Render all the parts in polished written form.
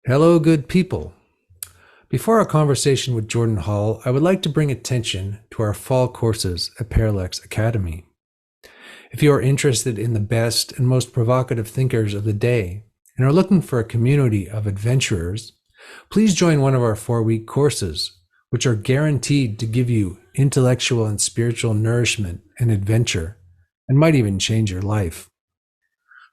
Hello, good people. Before our conversation with Jordan Hall, I would like to bring attention to our fall courses at Parallax Academy. If you are interested in the best and most provocative thinkers of the day and are looking for a community of adventurers, please join one of our 4-week courses, which are guaranteed to give you intellectual and spiritual nourishment and adventure, and might even change your life.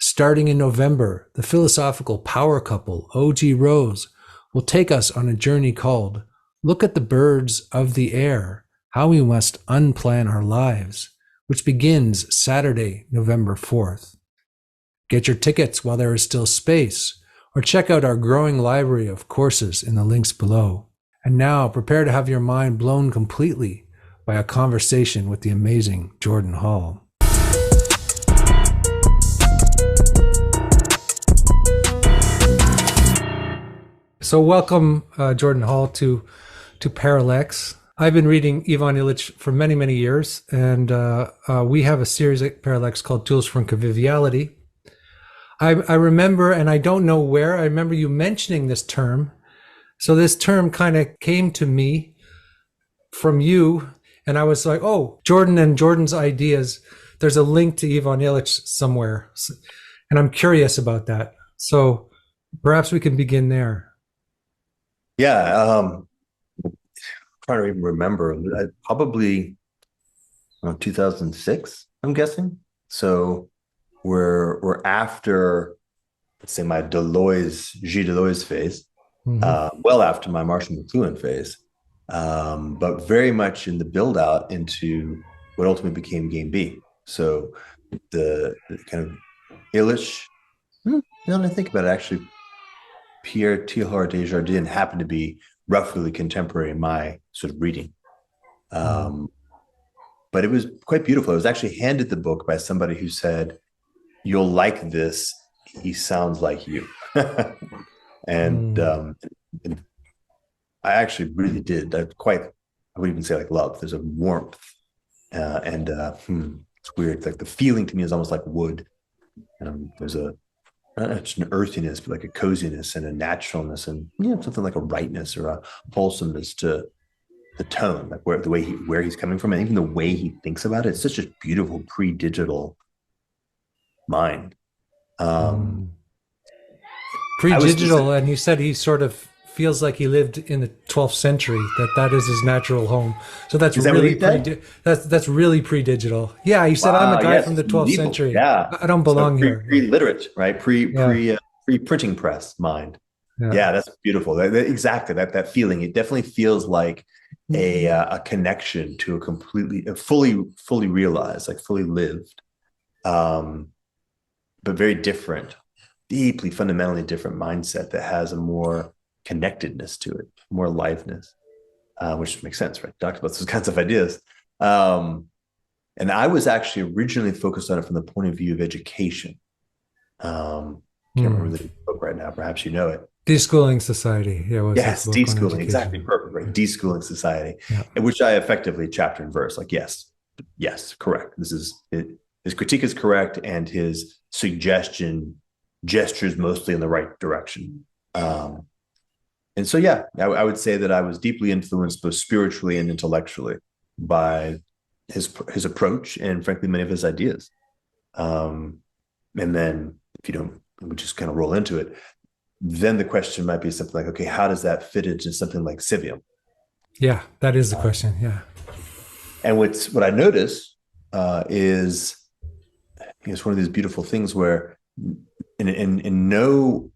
Starting in November, the philosophical power couple, O.G. Rose, will take us on a journey called Look at the Birds of the Air, How We Must Unplan Our Lives, which begins Saturday, November 4th. Get your tickets while there is still space, or check out our growing library of courses in the links below. And now, prepare to have your mind blown completely by a conversation with the amazing Jordan Hall. So welcome, Jordan Hall, to Parallax. I've been reading Ivan Illich for many, many years, and we have a series at Parallax called Tools for Conviviality. I remember, and I don't know where, I remember you mentioning this term. So this term kind of came to me from you, and I was like, oh, Jordan and Jordan's ideas, there's a link to Ivan Illich somewhere. And I'm curious about that. So perhaps we can begin there. Yeah, trying to even remember. Probably 2006, I'm guessing. So we're after, let's say, my Gilles Deleuze phase, well after my Marshall McLuhan phase, but very much in the build out into what ultimately became Game B. So the kind of Illich. Now that I think about it, actually, Pierre Teilhard Desjardins happened to be roughly contemporary in my sort of reading. But it was quite beautiful. I was actually handed the book by somebody who said, "You'll like this. He sounds like you." and I actually really did. I would even say like love. There's a warmth. It's weird. It's like the feeling to me is almost like wood. There's not just an earthiness, but like a coziness and a naturalness, and something like a rightness or a wholesomeness to the tone, like where he's coming from, and even the way he thinks about it. It's such a beautiful pre-digital mind. Pre-digital, and you said he sort of feels like he lived in the 12th century. That is his natural home. So that's Is that really really that's really pre-digital. Yeah, he said, "I'm a guy from the 12th century. Yeah, I don't belong here." Pre-literate, right? Pre-printing press mind. Yeah, that's beautiful. Exactly that feeling. It definitely feels like a connection to a fully realized, like fully lived, but very different, deeply fundamentally different mindset that has a more connectedness to it, more aliveness, which makes sense, right? Talked about those kinds of ideas. And I was actually originally focused on it from the point of view of education. Can't remember the book right now. Perhaps you know it. Deschooling Society. Yeah, yes, deschooling. Exactly, perfect. Right, Deschooling Society, in which I effectively chapter and verse, like yes, correct. This is it. His critique is correct, and his suggestion gestures mostly in the right direction. And so, yeah, I would say that I was deeply influenced both spiritually and intellectually by his approach and, frankly, many of his ideas. And then, if you don't, we just kind of roll into it. Then the question might be something like, okay, how does that fit into something like Civium? Yeah, that is the question. Yeah. And what I notice is it's one of these beautiful things where in no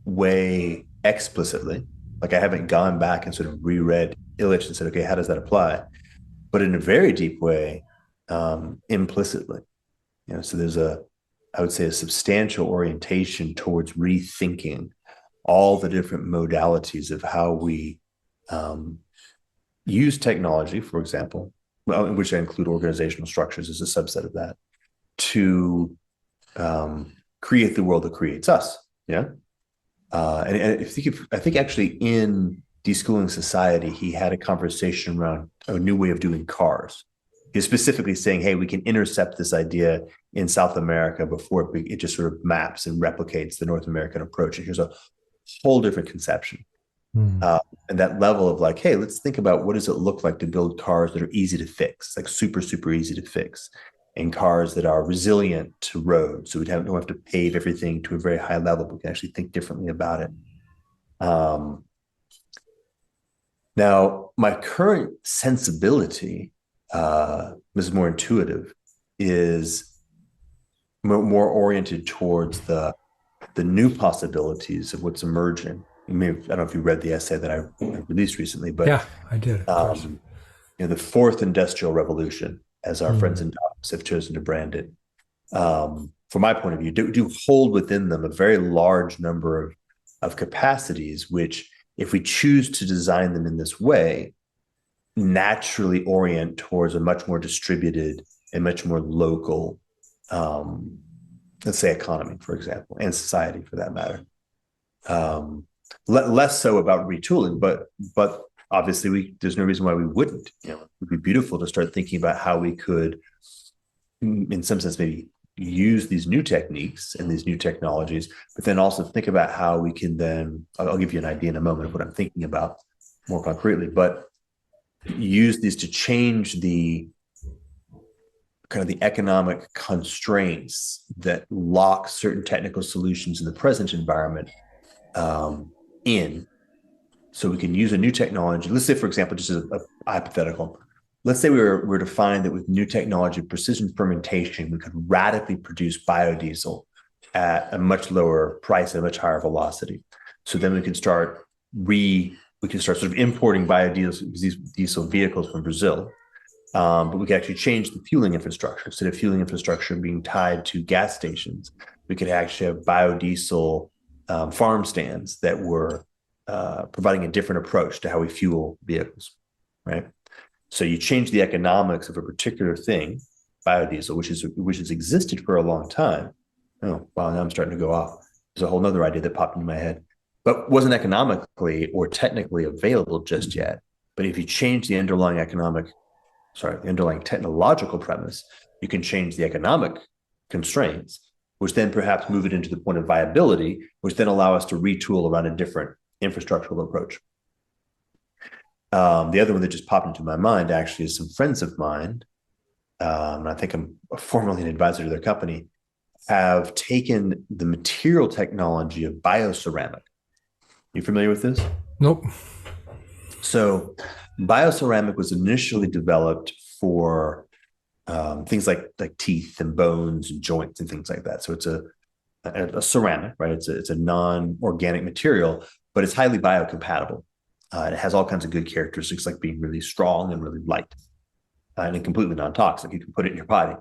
way explicitly, like I haven't gone back and sort of reread Illich and said, okay, how does that apply? But in a very deep way, implicitly. So there's I would say, a substantial orientation towards rethinking all the different modalities of how we use technology, for example, in which I include organizational structures as a subset of that, to create the world that creates us. Yeah. And I think actually in Deschooling Society, he had a conversation around a new way of doing cars. He was specifically saying, hey, we can intercept this idea in South America before it just sort of maps and replicates the North American approach. And here's a whole different conception. And that level of like, hey, let's think about what does it look like to build cars that are easy to fix, like super, super easy to fix, and cars that are resilient to roads. So we don't have to pave everything to a very high level, but we can actually think differently about it. Now, my current sensibility, this is more intuitive, is more oriented towards the new possibilities of what's emerging. I don't know if you read the essay that I released recently, but yeah, I did. The fourth industrial revolution, as our friends in Davos have chosen to brand it, from my point of view, do hold within them a very large number of capacities, which, if we choose to design them in this way, naturally orient towards a much more distributed and much more local, let's say, economy, for example, and society for that matter. Less so about retooling, but obviously there's no reason why we wouldn't. It would be beautiful to start thinking about how we could, in some sense, maybe use these new techniques and these new technologies, but then also think about how we can then, I'll give you an idea in a moment of what I'm thinking about more concretely, but use these to change the kind of the economic constraints that lock certain technical solutions in the present environment in. So we can use a new technology. Let's say, for example, just as a hypothetical, let's say we were to find that with new technology, precision fermentation, we could radically produce biodiesel at a much lower price, at a much higher velocity. So then we could start sort of importing biodiesel vehicles from Brazil. But we could actually change the fueling infrastructure. Instead of fueling infrastructure being tied to gas stations, we could actually have biodiesel farm stands that were providing a different approach to how we fuel vehicles, right? So you change the economics of a particular thing, biodiesel, which has existed for a long time. Oh, wow, now I'm starting to go off. There's a whole other idea that popped into my head, but wasn't economically or technically available just yet. But if you change the underlying technological premise, you can change the economic constraints, which then perhaps move it into the point of viability, which then allow us to retool around a different infrastructural approach. The other one that just popped into my mind actually is some friends of mine, and I think I'm formerly an advisor to their company, have taken the material technology of bioceramic. You familiar with this? Nope. So bioceramic was initially developed for things like teeth and bones and joints and things like that. So it's a ceramic, right? It's a non-organic material, but it's highly biocompatible. It has all kinds of good characteristics, like being really strong and really light, and completely non-toxic. You can put it in your body.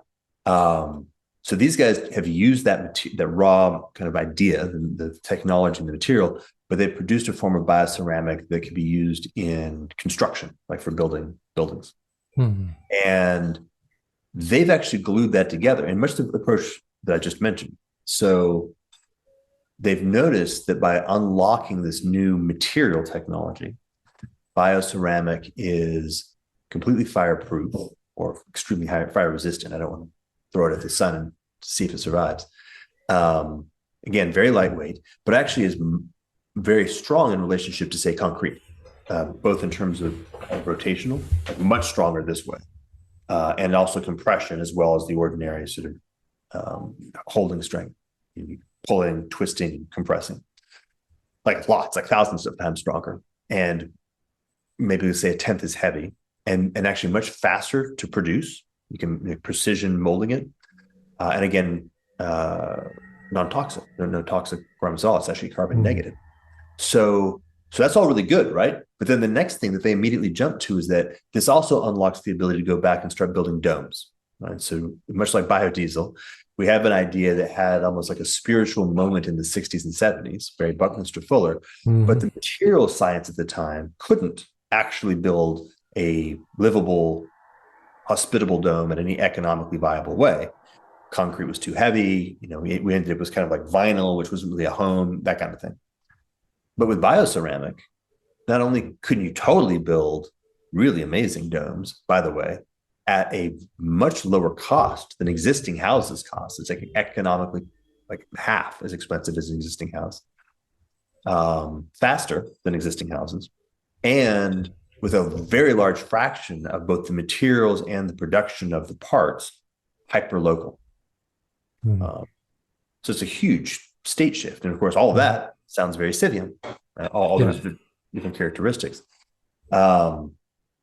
So these guys have used that raw kind of idea, the technology and the material, but they've produced a form of bioceramic that can be used in construction, like for building buildings. And they've actually glued that together in much of the approach that I just mentioned. So they've noticed that by unlocking this new material technology, bioceramic is completely fireproof or extremely high fire resistant. I don't want to throw it at the sun and see if it survives. Again, very lightweight, but actually is very strong in relationship to, say, concrete, both in terms of rotational, much stronger this way, and also compression, as well as the ordinary sort of holding strength, pulling, twisting, compressing, like thousands of times stronger. And maybe we say a tenth as heavy, and actually much faster to produce. You can precision molding it, and again, non-toxic. No toxic garments at all. It's actually carbon negative. So that's all really good, right? But then the next thing that they immediately jump to is that this also unlocks the ability to go back and start building domes, right? So much like biodiesel, we have an idea that had almost like a spiritual moment in the 60s and 70s, very Buckminster Fuller, but the material science at the time couldn't actually build a livable, hospitable dome in any economically viable way. Concrete was too heavy. We ended up with kind of like vinyl, which wasn't really a home, that kind of thing. But with bioceramic, not only couldn't you totally build really amazing domes, by the way, at a much lower cost than existing houses cost. It's like economically like half as expensive as an existing house. faster than existing houses, and with a very large fraction of both the materials and the production of the parts hyper-local. So it's a huge state shift. And of course, all of that sounds very Civium, right? All those different characteristics. So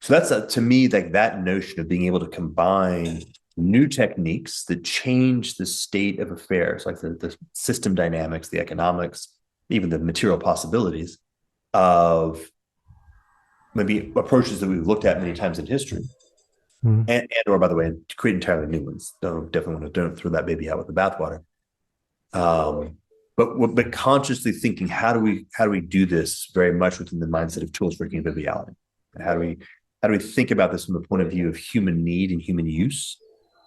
that's to me, like that notion of being able to combine new techniques that change the state of affairs, like the system dynamics, the economics, even the material possibilities of maybe approaches that we've looked at many times in history. And or, by the way, to create entirely new ones. Don't throw that baby out with the bathwater. But consciously thinking, how do we do this very much within the mindset of tools for conviviality? And how do we think about this from the point of view of human need and human use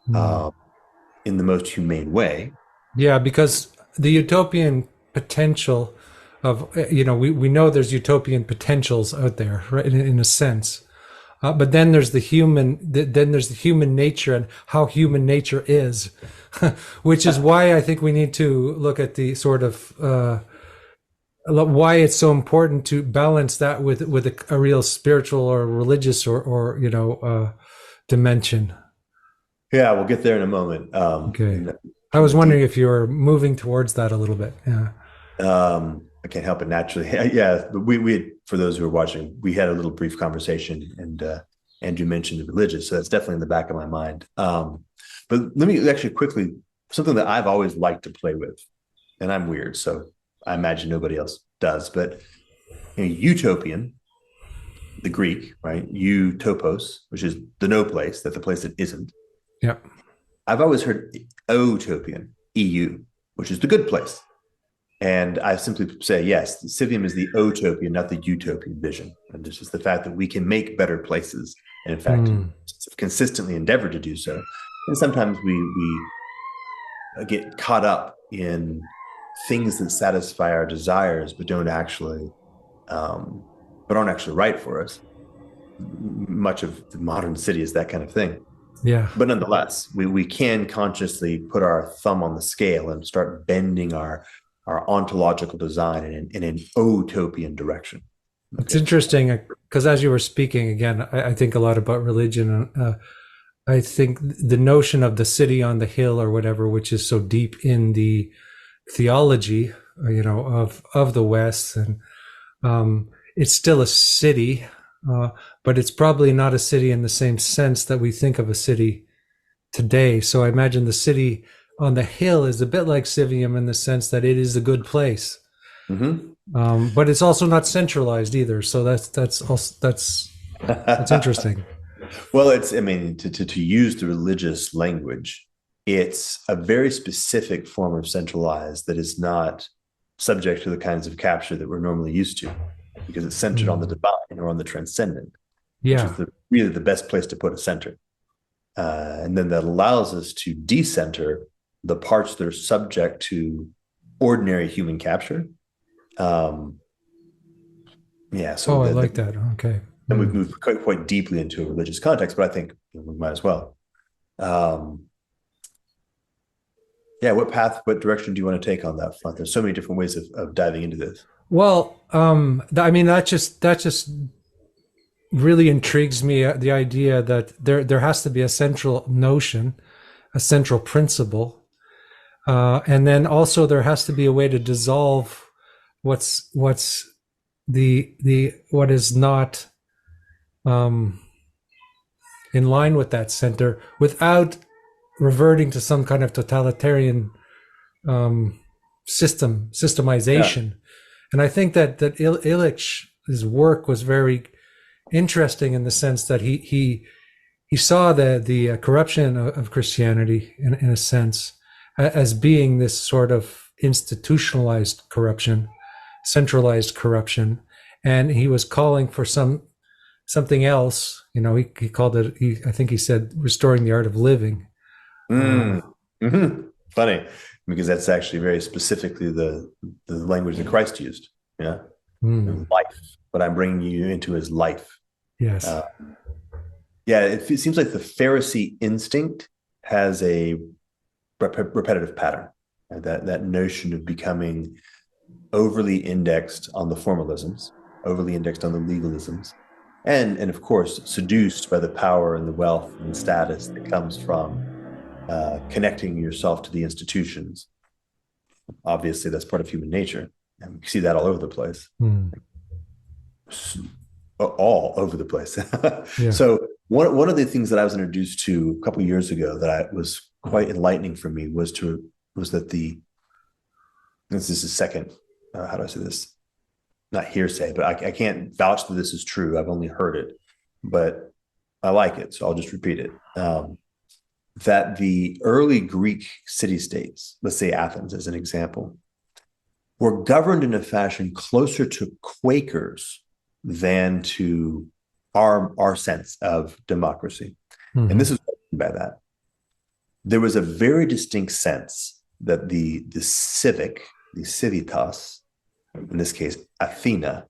in the most humane way? Yeah, because the utopian potential of, we know there's utopian potentials out there, right? In a sense. But then there's the human nature and how human nature is, which is why I think we need to look at the sort of why it's so important to balance that with a real spiritual or religious or dimension. Yeah, we'll get there in a moment. Okay. I was wondering if you were moving towards that a little bit. Yeah. I can't help it naturally. Yeah, but we had, for those who are watching, we had a little brief conversation, and Andrew mentioned the religious, so that's definitely in the back of my mind. But let me actually quickly, something that I've always liked to play with, and I'm weird, so I imagine nobody else does, but utopian, the Greek, right? Utopos, which is the no place, that's the place that isn't. Yeah. I've always heard utopian, EU, which is the good place. And I simply say, yes, Civium is the utopian, not the utopian vision. And this is the fact that we can make better places. And in fact, consistently endeavor to do so. And sometimes we get caught up in things that satisfy our desires, but aren't actually right for us. Much of the modern city is that kind of thing. Yeah. But nonetheless, we can consciously put our thumb on the scale and start bending our ontological design in an utopian direction. Okay. It's interesting because as you were speaking again, I think a lot about religion. I think the notion of the city on the hill or whatever, which is so deep in the theology, of the West, and it's still a city, but it's probably not a city in the same sense that we think of a city today. So I imagine the city on the hill is a bit like Civium in the sense that it is a good place, but it's also not centralized either. So that's interesting. Well, to use the religious language, it's a very specific form of centralized that is not subject to the kinds of capture that we're normally used to, because it's centered on the divine or on the transcendent, which is really the best place to put a center. And then that allows us to decenter the parts that are subject to ordinary human capture. So I like that. Okay. And we've moved quite deeply into a religious context, but I think we might as well. What direction do you want to take on that front? There's so many different ways of diving into this. Well, that just really intrigues me, the idea that there has to be a central notion, a central principle. And then also there has to be a way to dissolve what is not in line with that center without reverting to some kind of totalitarian systemization. Yeah. And I think that Illich's work was very interesting in the sense that he saw the corruption of Christianity in a sense as being this sort of institutionalized corruption, centralized corruption, and he was calling for something else. He called it. I think he said restoring the art of living. Funny, because that's actually very specifically the language that Christ used. Yeah, life. What I'm bringing you into is life. Yes. It seems like the Pharisee instinct has a repetitive pattern. That notion of becoming overly indexed on the formalisms, overly indexed on the legalisms, and of course seduced by the power and the wealth and the status that comes from connecting yourself to the institutions. Obviously, that's part of human nature, and we see that all over the place. All over the place. Yeah. So one of the things that I was introduced to a couple of years ago that was quite enlightening for me was that this is the second, how do I say this? Not hearsay, but I can't vouch that this is true. I've only heard it, but I like it, so I'll just repeat it. That the early Greek city-states, let's say Athens as an example, were governed in a fashion closer to Quakers than to our sense of democracy. And this is what I mean by that. There was a very distinct sense that the civic, the civitas, in this case, Athena,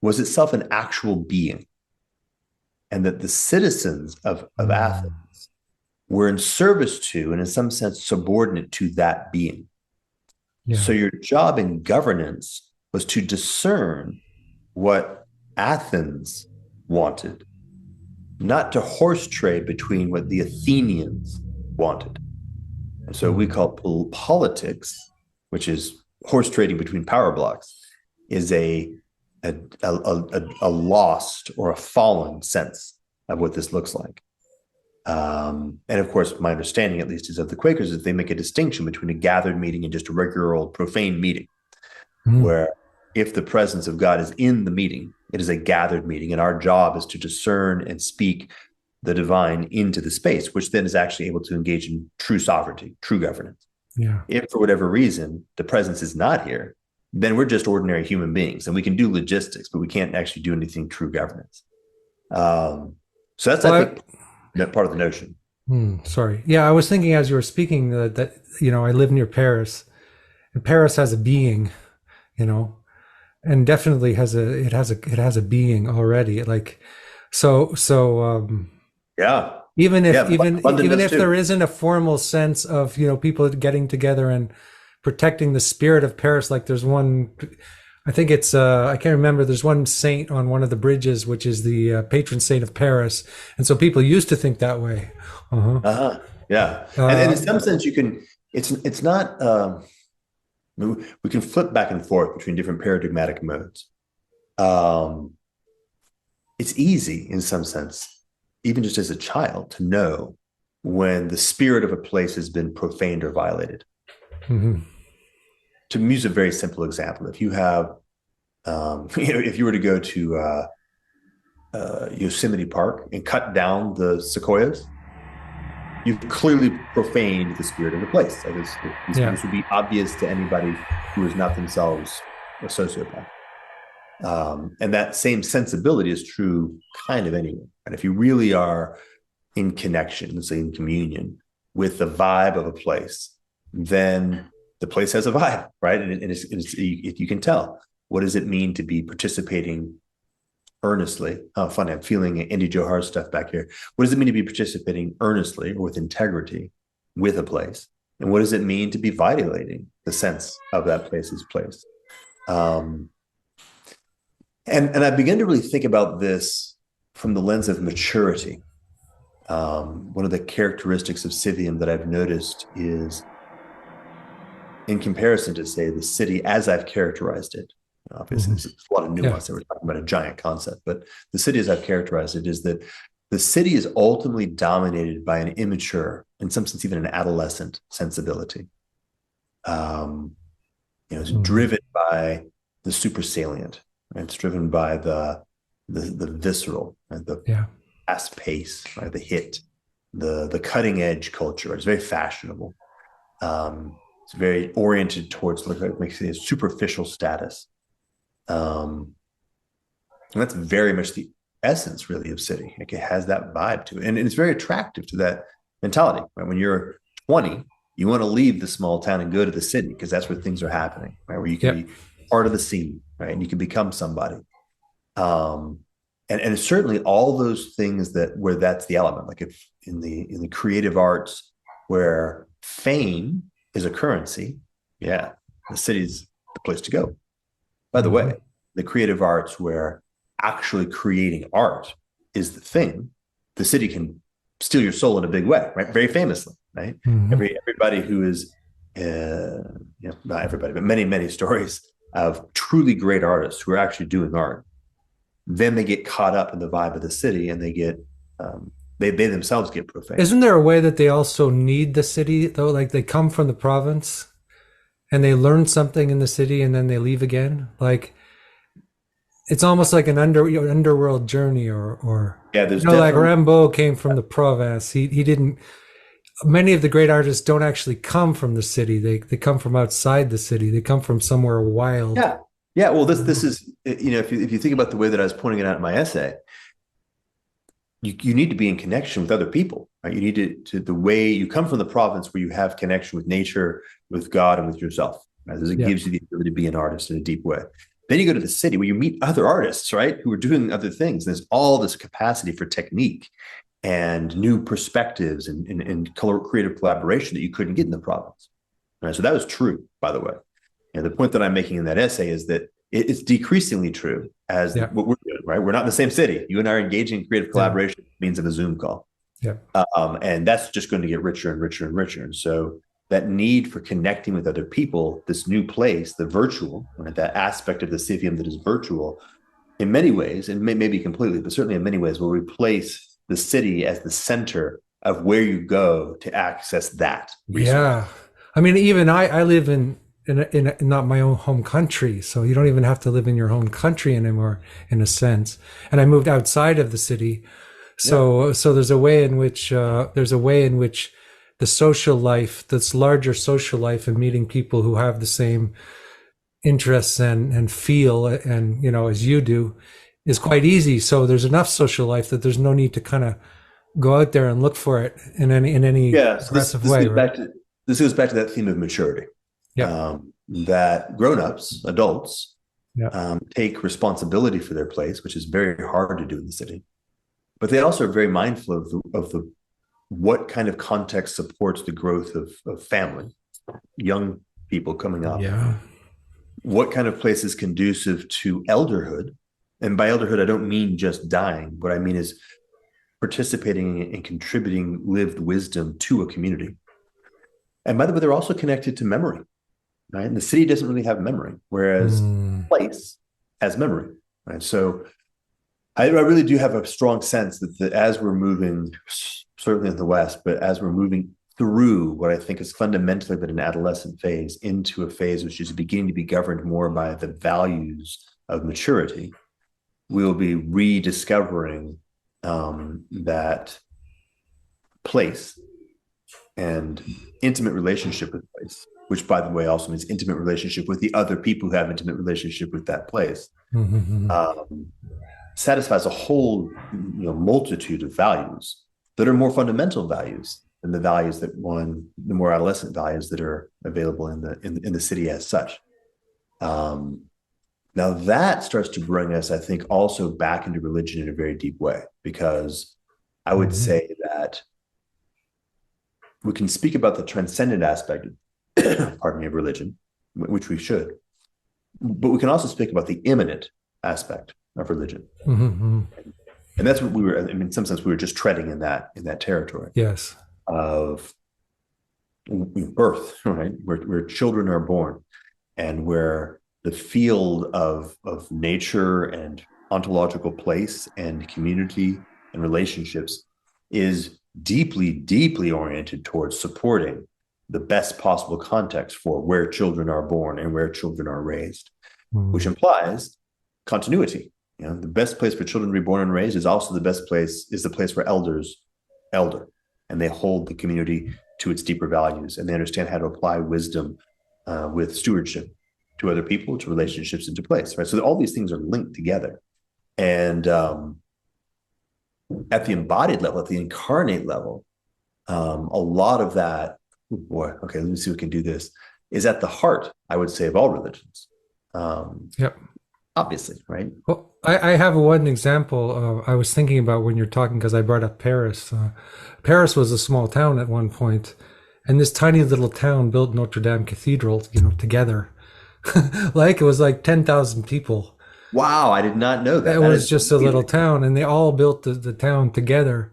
was itself an actual being. And that the citizens of Athens were in service to, and in some sense, subordinate to that being. Yeah. So your job in governance was to discern what Athens wanted, not to horse trade between what the Athenians wanted. And so we call politics, which is horse trading between power blocks, is a lost or a fallen sense of what this looks like. And of course, my understanding, at least, is of the Quakers, is they make a distinction between a gathered meeting and just a regular old profane meeting, where if the presence of God is in the meeting, it is a gathered meeting, and our job is to discern and speak the divine into the space, which then is actually able to engage in true sovereignty, true governance. Yeah. If for whatever reason the presence is not here, then we're just ordinary human beings, and we can do logistics, but we can't actually do anything true governance. So that's, I think, that part of the notion. Sorry. Yeah, I was thinking as you were speaking that I live near Paris, and Paris has a being, and definitely has a being already. Like, yeah. Even if there isn't a formal sense of people getting together and protecting the spirit of Paris, like there's one, I think it's I can't remember. There's one saint on one of the bridges, which is the patron saint of Paris, and so people used to think that way. Yeah, and in some sense, you can. It's not. We can flip back and forth between different paradigmatic modes. It's easy in some sense, even just as a child, to know when the spirit of a place has been profaned or violated. To use a very simple example, if you have, if you were to go to Yosemite Park and cut down the sequoias, you've clearly profaned the spirit of the place. Like this would be obvious to anybody who is not themselves a sociopath. And that same sensibility is true kind of anywhere. And if you really are in connection, let's say in communion with the vibe of a place, then the place has a vibe, right? And you can tell. What does it mean to be participating earnestly? Oh, funny, I'm feeling Andy Johar stuff back here. What does it mean to be participating earnestly or with integrity with a place? And what does it mean to be violating the sense of that place's place? And I began to really think about this from the lens of maturity. One of the characteristics of Civium that I've noticed is, in comparison to, say, the city as I've characterized it, obviously there's a lot of nuance that we're talking about, a giant concept, but the city as I've characterized it is that the city is ultimately dominated by an immature, in some sense even an adolescent sensibility. It's driven by the super salient, right? It's driven by the visceral, right? The fast pace, right? The hit, the cutting edge culture. Right? It's very fashionable. It's very oriented towards, like we say, superficial status. And that's very much the essence, really, of city. Like, it has that vibe to it. And it's very attractive to that mentality. Right? When you're 20, you want to leave the small town and go to the city because that's where things are happening, right? Where you can be part of the scene, right? And you can become somebody. And certainly all those things where that's the element, like if in the creative arts where fame is a currency, the city's the place to go. By the way, the creative arts where actually creating art is the thing, the city can steal your soul in a big way, right? Very famously, right? Everybody who is, not everybody, but many stories of truly great artists who are actually doing art. Then they get caught up in the vibe of the city, and they get they themselves get profane. Isn't there a way that they also need the city though? Like they come from the province and they learn something in the city and then they leave again. Like it's almost like an underworld journey, or yeah, there's like Rimbaud came from the province. He didn't. Many of the great artists don't actually come from the city. They come from outside the city. They come from somewhere wild. Yeah. Well, this is, if you think about the way that I was pointing it out in my essay, you need to be in connection with other people, right? You need to the way you come from the province where you have connection with nature, with God, and with yourself. Right? It gives you the ability to be an artist in a deep way. Then you go to the city where you meet other artists, right, who are doing other things. There's all this capacity for technique and new perspectives and creative collaboration that you couldn't get in the province. Right? So that was true, by the way. And the point that I'm making in that essay is that it's decreasingly true as what we're doing, right? We're not in the same city. You and I are engaging in creative collaboration means of a Zoom call. Yeah. And that's just going to get richer and richer and richer. And so that need for connecting with other people, this new place, the virtual, right, that aspect of the Civium that is virtual, in many ways, and maybe completely, but certainly in many ways, will replace the city as the center of where you go to access that resource. Yeah. I mean, even I live in not my own home country, so you don't even have to live in your home country anymore, in a sense. And I moved outside of the city, so there's a way in which the social life, this larger social life, and meeting people who have the same interests and feel, and as you do, is quite easy. So there's enough social life that there's no need to kind of go out there and look for it in any aggressive way. This goes back to that theme of maturity. That grown-ups, adults, take responsibility for their place, which is very hard to do in the city. But they also are very mindful of the what kind of context supports the growth of family, young people coming up. Yeah. What kind of place is conducive to elderhood? And by elderhood, I don't mean just dying. What I mean is participating and contributing lived wisdom to a community. And by the way, they're also connected to memory. Right? And the city doesn't really have memory, whereas place has memory. Right? So I really do have a strong sense that as we're moving, certainly in the West, but as we're moving through what I think is fundamentally but an adolescent phase into a phase which is beginning to be governed more by the values of maturity, we'll be rediscovering that place and intimate relationship with place, which, by the way, also means intimate relationship with the other people who have intimate relationship with that place, satisfies a whole multitude of values that are more fundamental values than the values the more adolescent values that are available in the city as such. Now that starts to bring us, I think, also back into religion in a very deep way, because I would say that we can speak about the transcendent aspect of religion, which we should, but we can also speak about the immanent aspect of religion. And that's what we were, in some sense, we were just treading in that territory. Yes. Of birth, right? Where children are born, and where the field of nature and ontological place and community and relationships is deeply, deeply oriented towards supporting the best possible context for where children are born and where children are raised, which implies continuity. The best place for children to be born and raised is also the place where elders elder, and they hold the community to its deeper values, and they understand how to apply wisdom with stewardship to other people, to relationships, and to place, right? So all these things are linked together. And at the embodied level, at the incarnate level, a lot of that, let me see if we can do this, is at the heart, I would say, of all religions. Obviously, right? Well, I have one example I was thinking about when you're talking, because I brought up Paris. Paris was a small town at one point, and this tiny little town built Notre Dame Cathedral, together. Like it was like 10,000 people. Wow, I did not know that. It That was is just a little amazing. town, and they all built the town together.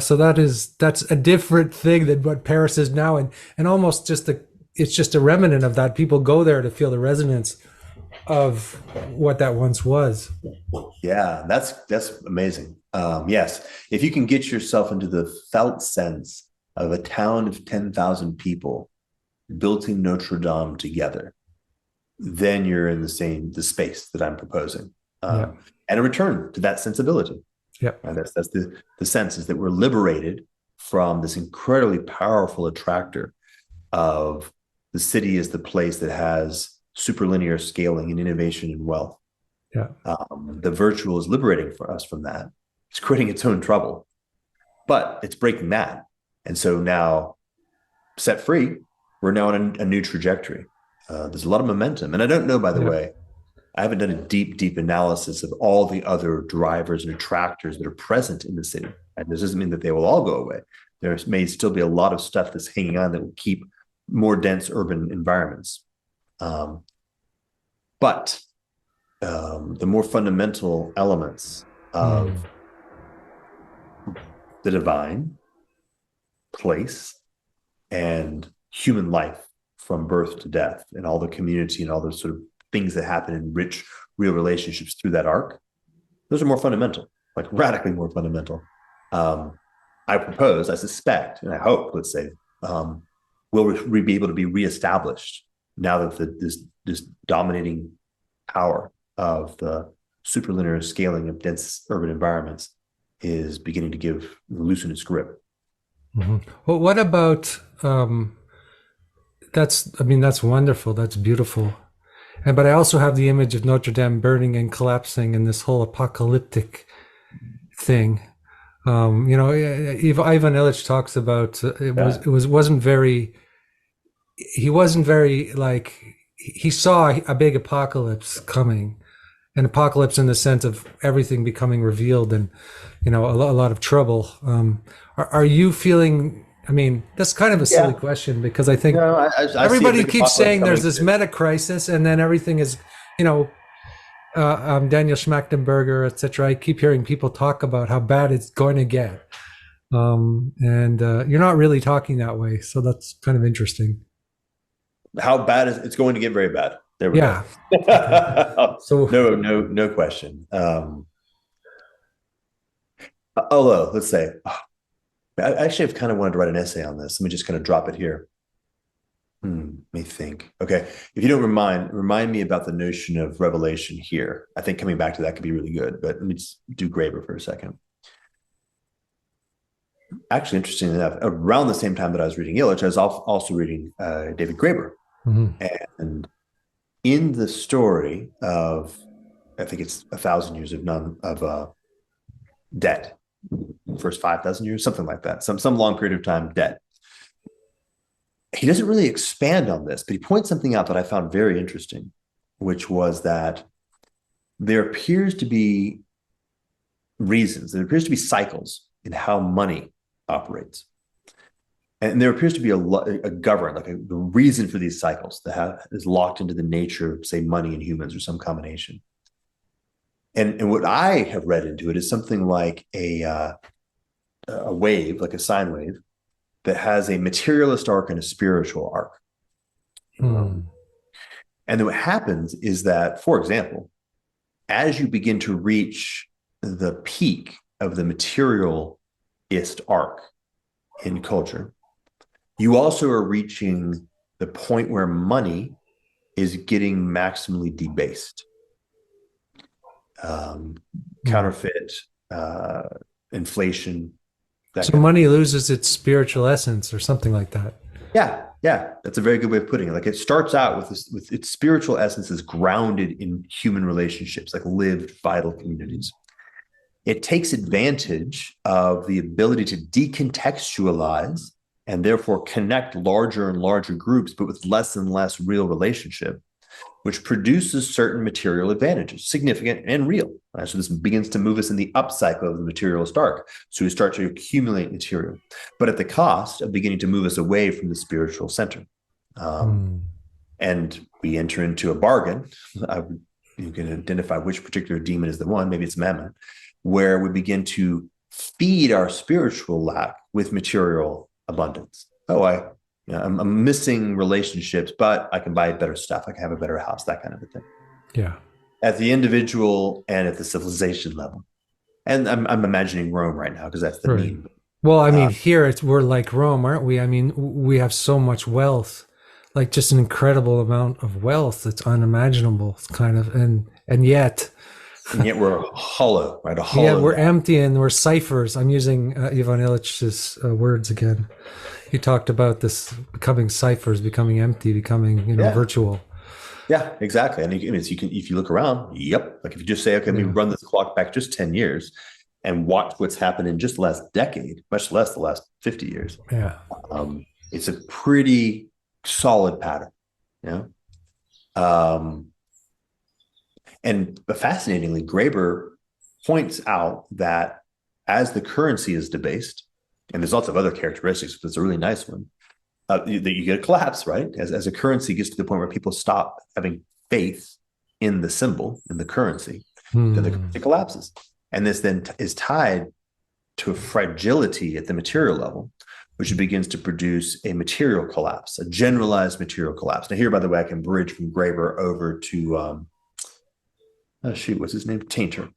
So that's a different thing than what Paris is now, and almost just it's just a remnant of that. People go there to feel the resonance of what that once was. Yeah, that's amazing. Yes, if you can get yourself into the felt sense of a town of 10,000 people building Notre Dame together, then you're in the space that I'm proposing, Yeah, and a return to that sensibility. yeah, Right? That's the sense is that we're liberated from this incredibly powerful attractor of the city as the place that has superlinear scaling and innovation and wealth. yeah, The virtual is liberating for us from that. It's creating its own trouble, but it's breaking that. And so now, set free, we're now on a new trajectory. There's a lot of momentum. And I don't know, by the yeah. way, I haven't done a deep analysis of all the other drivers and attractors that are present in the city. And this doesn't mean that they will all go away. There may still be a lot of stuff that's hanging on that will keep more dense urban environments. But the more fundamental elements Mm, of the divine, place, and human life from birth to death, and all the community and all those sort of things that happen in rich, real relationships through that arc, those are more fundamental, like radically more fundamental. I propose, I suspect, and I hope, let's say, will be able to be reestablished now that this dominating power of the superlinear scaling of dense urban environments is beginning to loosen its grip. mhm. Well, what about that's wonderful. That's beautiful. And but I also have the image of Notre Dame burning and collapsing and this whole apocalyptic thing. Ivan Illich talks about Yeah. wasn't very he wasn't very like he saw a big apocalypse coming, an apocalypse in the sense of everything becoming revealed and a lot of trouble. Are you feeling? I mean, that's kind of a silly Yeah. question because I think No, I see a everybody big keeps apocalypse saying there's coming this too. meta crisis and then everything is, you know, Daniel Schmachtenberger, etc. I keep hearing people talk about how bad it's going to get, and you're not really talking that way, so that's kind of interesting. How bad is it's going to get very bad. There we go. Yeah. Okay. So No question. Although, let's say, I actually have kind of wanted to write an essay on this. Let me just kind of drop it here. Let me think. Okay. If you don't remind me about the notion of revelation here. I think coming back to that could be really good, but let me just do Graeber for a second. Actually, interesting enough, around the same time that I was reading Illich, I was also reading David Graeber. And in the story of, I think it's 1,000 years of debt, first 5,000 years, something like that, some long period of time debt. He doesn't really expand on this, but he points something out that I found very interesting, which was that there appears to be cycles in how money operates. And there appears to be a govern, like a reason for these cycles that is locked into the nature of, say, money and humans or some combination. And what I have read into it is something like a wave, like a sine wave, that has a materialist arc and a spiritual arc. And then what happens is that, for example, as you begin to reach the peak of the materialist arc in culture, you also are reaching the point where money is getting maximally debased. Counterfeit, inflation. So money loses its spiritual essence or something like that. Yeah, that's a very good way of putting it. Like it starts out with its spiritual essence is grounded in human relationships, like lived, vital communities. It takes advantage of the ability to decontextualize and therefore connect larger and larger groups, but with less and less real relationship, which produces certain material advantages, significant and real. Right? So this begins to move us in the up cycle of the materialist arc. So we start to accumulate material, but at the cost of beginning to move us away from the spiritual center. And and we enter into a bargain. You can identify which particular demon is the one, maybe it's Mammon, where we begin to feed our spiritual lack with material abundance. I'm missing relationships, but I can buy better stuff. I can have a better house, that kind of a thing. Yeah. At the individual and at the civilization level. And I'm imagining Rome right now because that's the meme. Well, I mean, here we're like Rome, aren't we? I mean, we have so much wealth, like just an incredible amount of wealth that's unimaginable, kind of, and yet we're hollow, right? A hollow. Yeah, we're empty and we're ciphers. I'm using Ivan Illich's words again. He talked about this becoming ciphers, becoming empty, becoming virtual. Yeah, exactly. And if you look around, like if you just say, okay, let me run this clock back just 10 years and watch what's happened in just the last decade, much less the last 50 years. Yeah. It's a pretty solid pattern. And fascinatingly, Graeber points out that as the currency is debased, and there's lots of other characteristics, but it's a really nice one, that you get a collapse, right? As a currency gets to the point where people stop having faith in the symbol, in the currency, then the currency collapses. And this then is tied to a fragility at the material level, which begins to produce a material collapse, a generalized material collapse. Now here, by the way, I can bridge from Graeber over to, what's his name? Tainter.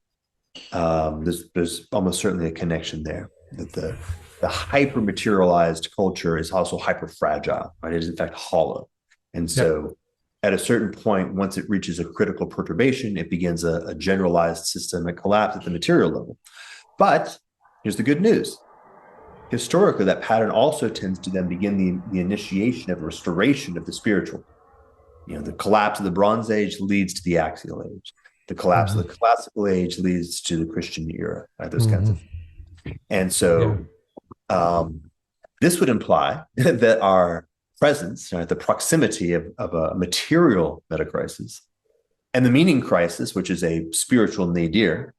There's almost certainly a connection there, that the hyper materialized culture is also hyper fragile, right? It is in fact hollow. And so at a certain point, once it reaches a critical perturbation, it begins a generalized systemic collapse at the material level. But here's the good news. Historically, that pattern also tends to then begin the initiation of restoration of the spiritual. The collapse of the Bronze Age leads to the Axial Age. The collapse of the Classical Age leads to the Christian era, right? Those kinds of things. And so this would imply that our presence, right, the proximity of a material metacrisis and the meaning crisis, which is a spiritual nadir,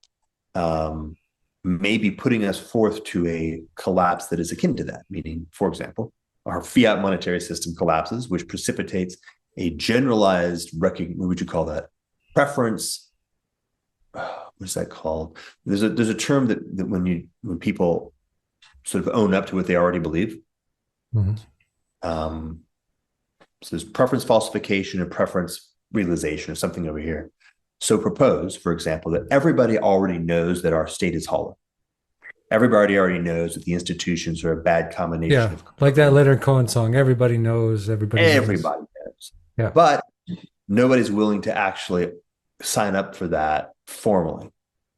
may be putting us forth to a collapse that is akin to that. Meaning, for example, our fiat monetary system collapses, which precipitates a generalized, what would you call that? Preference. What's that called? There's a term that when people sort of own up to what they already believe. So there's preference falsification and preference realization, or something over here. So propose, for example, that everybody already knows that our state is hollow. Everybody already knows that the institutions are a bad combination. Yeah, like that Leonard Cohen song. Everybody knows. Everybody knows. Yeah. But nobody's willing to actually sign up for that formally.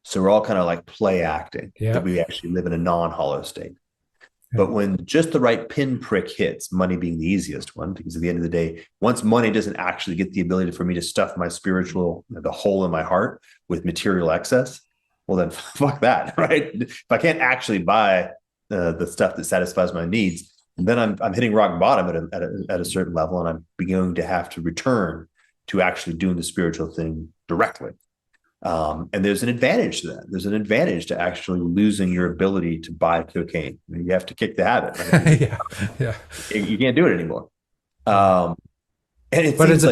So we're all kind of like play acting that we actually live in a non-hollow state. But when just the right pinprick hits, money being the easiest one, because at the end of the day, once money doesn't actually get the ability for me to stuff my spiritual, the hole in my heart with material excess, well then fuck that, right? If I can't actually buy the stuff that satisfies my needs, then I'm hitting rock bottom at a certain level, and I'm beginning to have to return to actually doing the spiritual thing directly. And there's an advantage to that. There's an advantage to actually losing your ability to buy cocaine. You have to kick the habit. Right? You can't do it anymore. But it's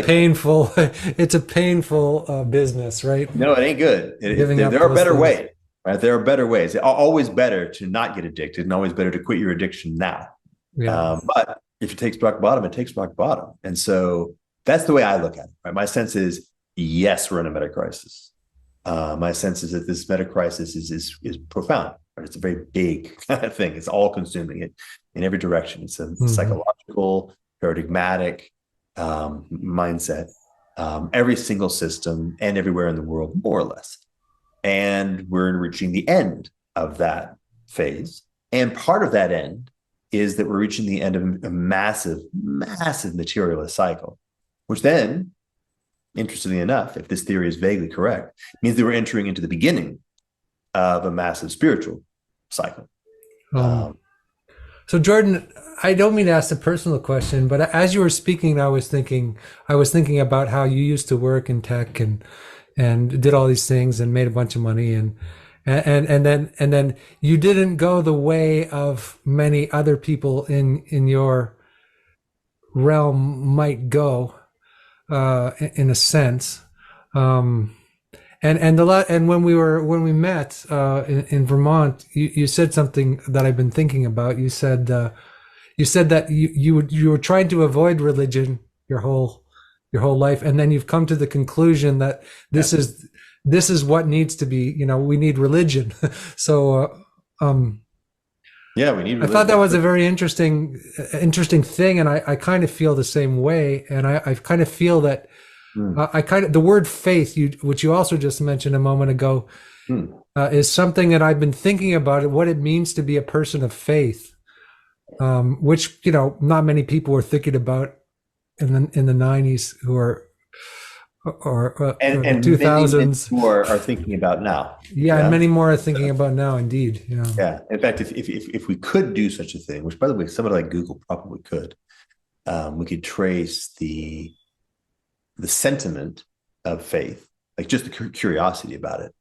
a painful, business, right? No, it ain't good. There are better ways, right? There are better ways. It's always better to not get addicted, and always better to quit your addiction now. But if it takes rock bottom, it takes rock bottom. And so that's the way I look at it. Right? My sense is, yes, we're in a meta crisis. My sense is that this meta crisis is profound. Right? It's a very big kind of thing. It's all consuming it in every direction. It's a psychological, paradigmatic mindset. Every single system and everywhere in the world, more or less. And we're reaching the end of that phase. And part of that end is that we're reaching the end of a massive, massive materialist cycle, which then, interestingly enough, if this theory is vaguely correct, means that we're entering into the beginning of a massive spiritual cycle. So Jordan, I don't mean to ask a personal question, but as you were speaking, I was thinking about how you used to work in tech and did all these things and made a bunch of money and then you didn't go the way of many other people in your realm might go. in a sense. And when we met in Vermont, you said something that I've been thinking about. You said that you were trying to avoid religion your whole life, and then you've come to the conclusion that this is what needs to be. We need religion. So yeah, we need religion. I thought that was a very interesting thing, and I kind of feel the same way, and I kind of feel that. The word faith, which you also just mentioned a moment ago, is something that I've been thinking about, what it means to be a person of faith, which not many people were thinking about in the 90s, who are or and the 2000s many more are thinking about now. Yeah, and many more are thinking about now. Indeed, yeah. In fact, if we could do such a thing, which by the way, somebody like Google probably could, we could trace the sentiment of faith, like just the curiosity about it,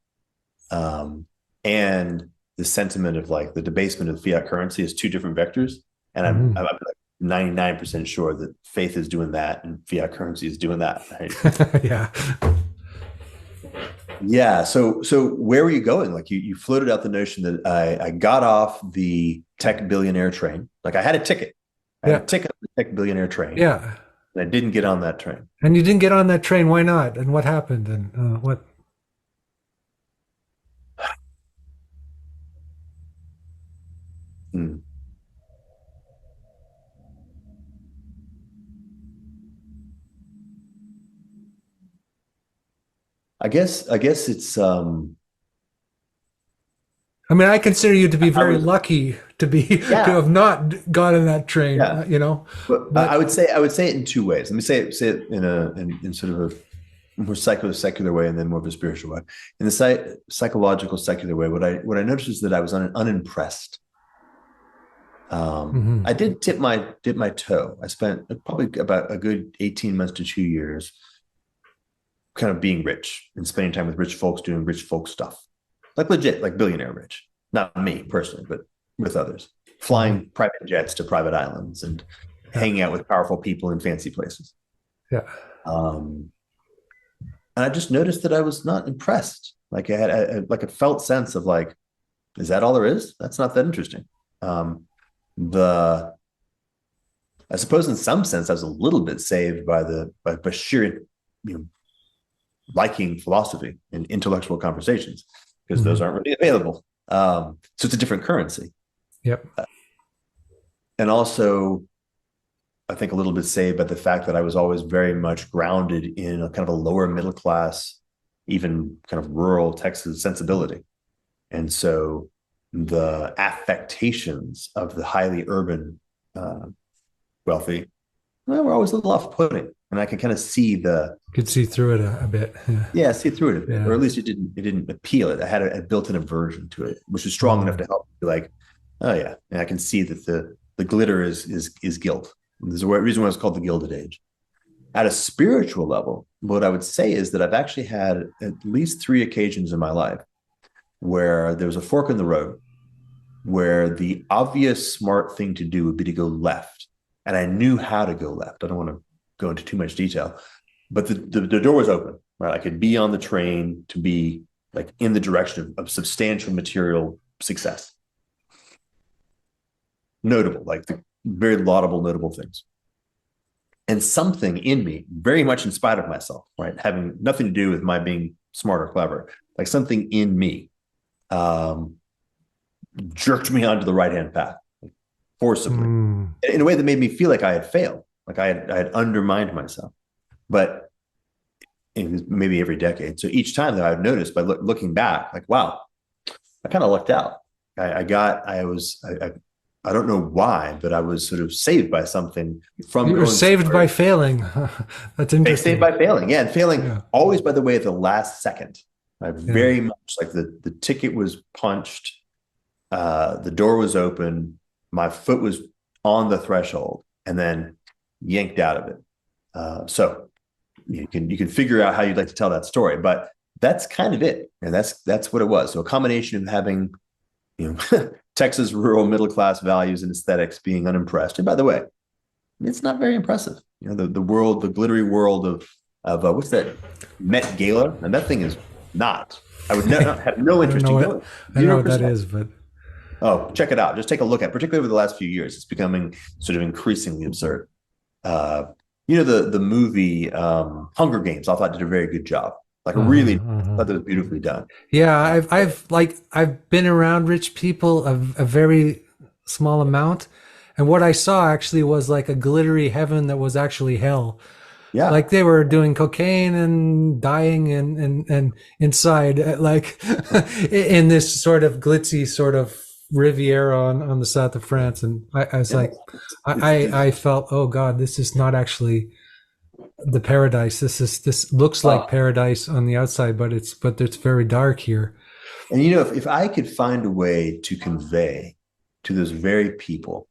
and the sentiment of like the debasement of fiat currency as two different vectors. And I'm like 99% sure that faith is doing that and fiat currency is doing that. Right? Yeah. Yeah. So where were you going? Like you floated out the notion that I got off the tech billionaire train. Like I had a ticket. I had a ticket on the tech billionaire train. Yeah. And I didn't get on that train. And you didn't get on that train. Why not? And what happened? And what? I guess it's I mean, I consider you to be very lucky to have not gotten that train. But I would say it in two ways. Let me say it in sort of a more secular way, and then more of a spiritual way. In the psychological secular way, what I noticed is that I was unimpressed. I did dip my toe. I spent probably about a good 18 months to 2 years kind of being rich and spending time with rich folks doing rich folk stuff, like legit, like billionaire rich. Not me personally, but with others, flying private jets to private islands and hanging out with powerful people in fancy places. Yeah. And I just noticed that I was not impressed. Like I had a felt sense of like, is that all there is? That's not that interesting. I suppose in some sense I was a little bit saved by sheer, liking philosophy and intellectual conversations, because those aren't really available. So it's a different currency. Yep. And also, I think a little bit saved by the fact that I was always very much grounded in a kind of a lower middle class, even kind of rural Texas sensibility. And so the affectations of the highly urban wealthy, were always a little off-putting. And I can kind of see could see through it a bit. Yeah, see through it a bit, or at least it didn't appeal. I had a built-in aversion to it, which was strong enough to help me be like, oh yeah, and I can see that the glitter is guilt. There's a reason why it's called the Gilded Age. At a spiritual level, what I would say is that I've actually had at least 3 occasions in my life where there was a fork in the road, where the obvious smart thing to do would be to go left, and I knew how to go left. I don't want to go into too much detail, but the door was open, right? I could be on the train to be like in the direction of substantial material success. Notable, like the very laudable, notable things. And something in me, very much in spite of myself, right? Having nothing to do with my being smart or clever, like something in me jerked me onto the right-hand path, forcibly, in a way that made me feel like I had failed. Like I had undermined myself, but maybe every decade. So each time that I've noticed by looking back, like, wow, I kind of lucked out. I don't know why, but I was sort of saved by something from. You were saved by failing. That's interesting. Saved by failing. Yeah. And failing always, by the way, at the last second. Very much like the ticket was punched. The door was open. My foot was on the threshold, and then yanked out of it. So you can figure out how you'd like to tell that story, but that's kind of it. And that's what it was. So a combination of having, Texas rural middle class values and aesthetics, being unimpressed. And by the way, it's not very impressive. The world, the glittery world of of what's that Met Gala, and that thing is not. I would not have no I don't interest know in what going. I don't know what that 0%. is, but Oh, check it out. Just take a look at, particularly over the last few years, it's becoming sort of increasingly absurd. Uh, the movie Hunger Games. I thought did a very good job. Like really, I thought that was beautifully done. yeah, I've been around rich people a very small amount, and what I saw actually was like a glittery heaven that was actually hell. Yeah, Like they were doing cocaine and dying and inside like in this sort of glitzy sort of Riviera on the south of France. And I was yeah. like, It's I felt, oh God, this is not actually the paradise. This looks like paradise on the outside, but it's very dark here. and if I could find a way to convey to those very people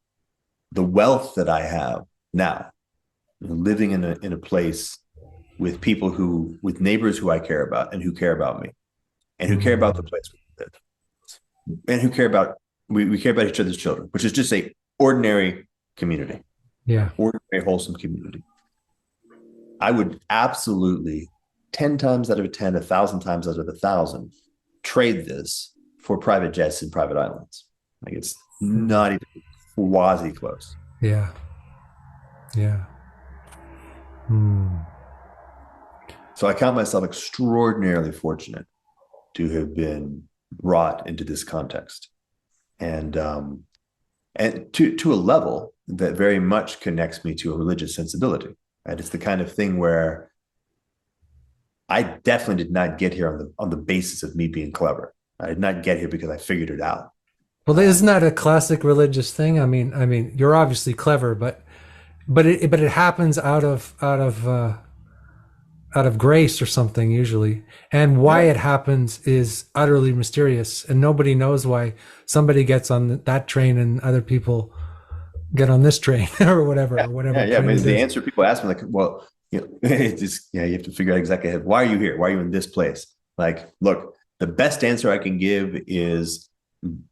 the wealth that I have now, living in a place with people with neighbors who I care about and who care about me and who care about the place we live and who care about we care about each other's children, which is just a ordinary community, Yeah. ordinary wholesome community. I would absolutely 10 times out of 10, 1,000 times out of 1,000 trade this for private jets and private islands. Like it's not even quasi close. Yeah. Yeah. Hmm. So I count myself extraordinarily fortunate to have been brought into this context, and to a level that very much connects me to a religious sensibility. Right? It's the kind of thing where I definitely did not get here on the basis of me being clever. I did not get here because I figured it out. Well, isn't that a classic religious thing? I mean, you're obviously clever, but it happens out of grace or something usually. And why Yeah, it happens is utterly mysterious, and nobody knows why somebody gets on that train and other people get on this train or yeah, whatever yeah. I train mean, it the is. answer people ask me like, well, it's just you have to figure out exactly why are you here? Why are you in this place? Like, look, the best answer I can give is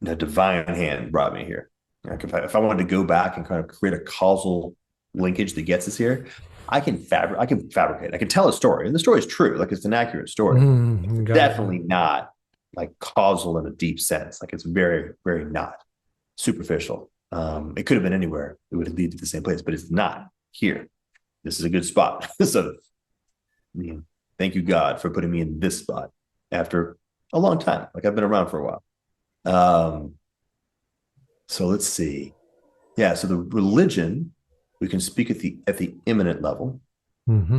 a divine hand brought me here. Like if I wanted to go back and kind of create a causal linkage that gets us here, I can fabricate. I can tell a story, and the story is true. Like it's an accurate story. Got it. Definitely not like causal in a deep sense. Like it's very, very not superficial. It could have been anywhere. It would lead to the same place, but it's not here. This is a good spot. So, thank you God for putting me in this spot after a long time. Like I've been around for a while. Um, so let's see. Yeah. So the religion we can speak at the immanent level, Mm-hmm.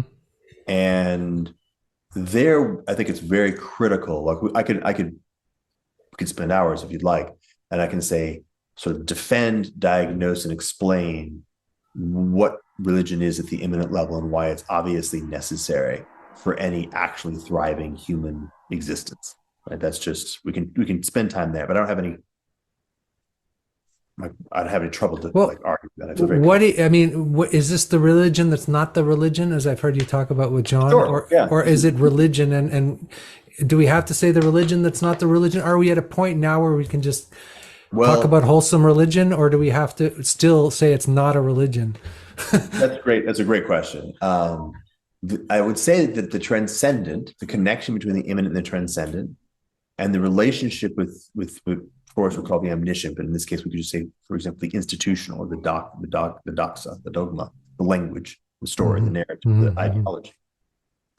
and there I think it's very critical. Like we could spend hours if you'd like, and I can say sort of defend, diagnose, and explain what religion is at the immanent level and why it's obviously necessary for any actually thriving human existence. Right? That's just we can spend time there, but I don't have any. I'd have any trouble to like Well, argue that. I feel very confident. I mean, is this the religion that's not the religion, as I've heard you talk about with John, Sure. Yeah. or is it religion and do we have to say the religion that's not the religion? Are we at a point now where we can just talk Well, about wholesome religion, or do we have to still say it's not a religion? that's great. That's a great question. I would say that the transcendent, the connection between the immanent and the transcendent, and the relationship with of course, we'll call the omniscient, but in this case, we could just say, for example, the institutional or the doxa, the dogma, the language, the story, the Mm-hmm. narrative, the Mm-hmm. ideology.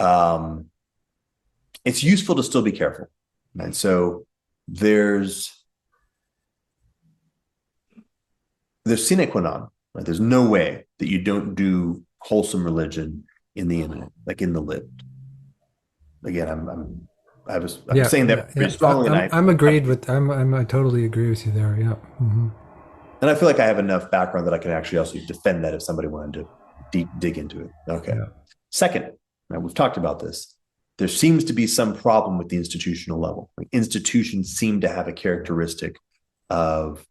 Um, it's useful to still be careful, and so there's sine qua non. Right? There's no way that you don't do wholesome religion in the immanent, like in the lived. Again, I'm Yeah, saying yeah, that yeah. pretty strongly, and I'm agreed with. I totally agree with you there. Yeah. Mm-hmm. I feel like I have enough background that I can actually also defend that if somebody wanted to dig into it. Okay. Yeah. Second, right, we've talked about this. There seems to be some problem with the institutional level. Like institutions seem to have a characteristic of,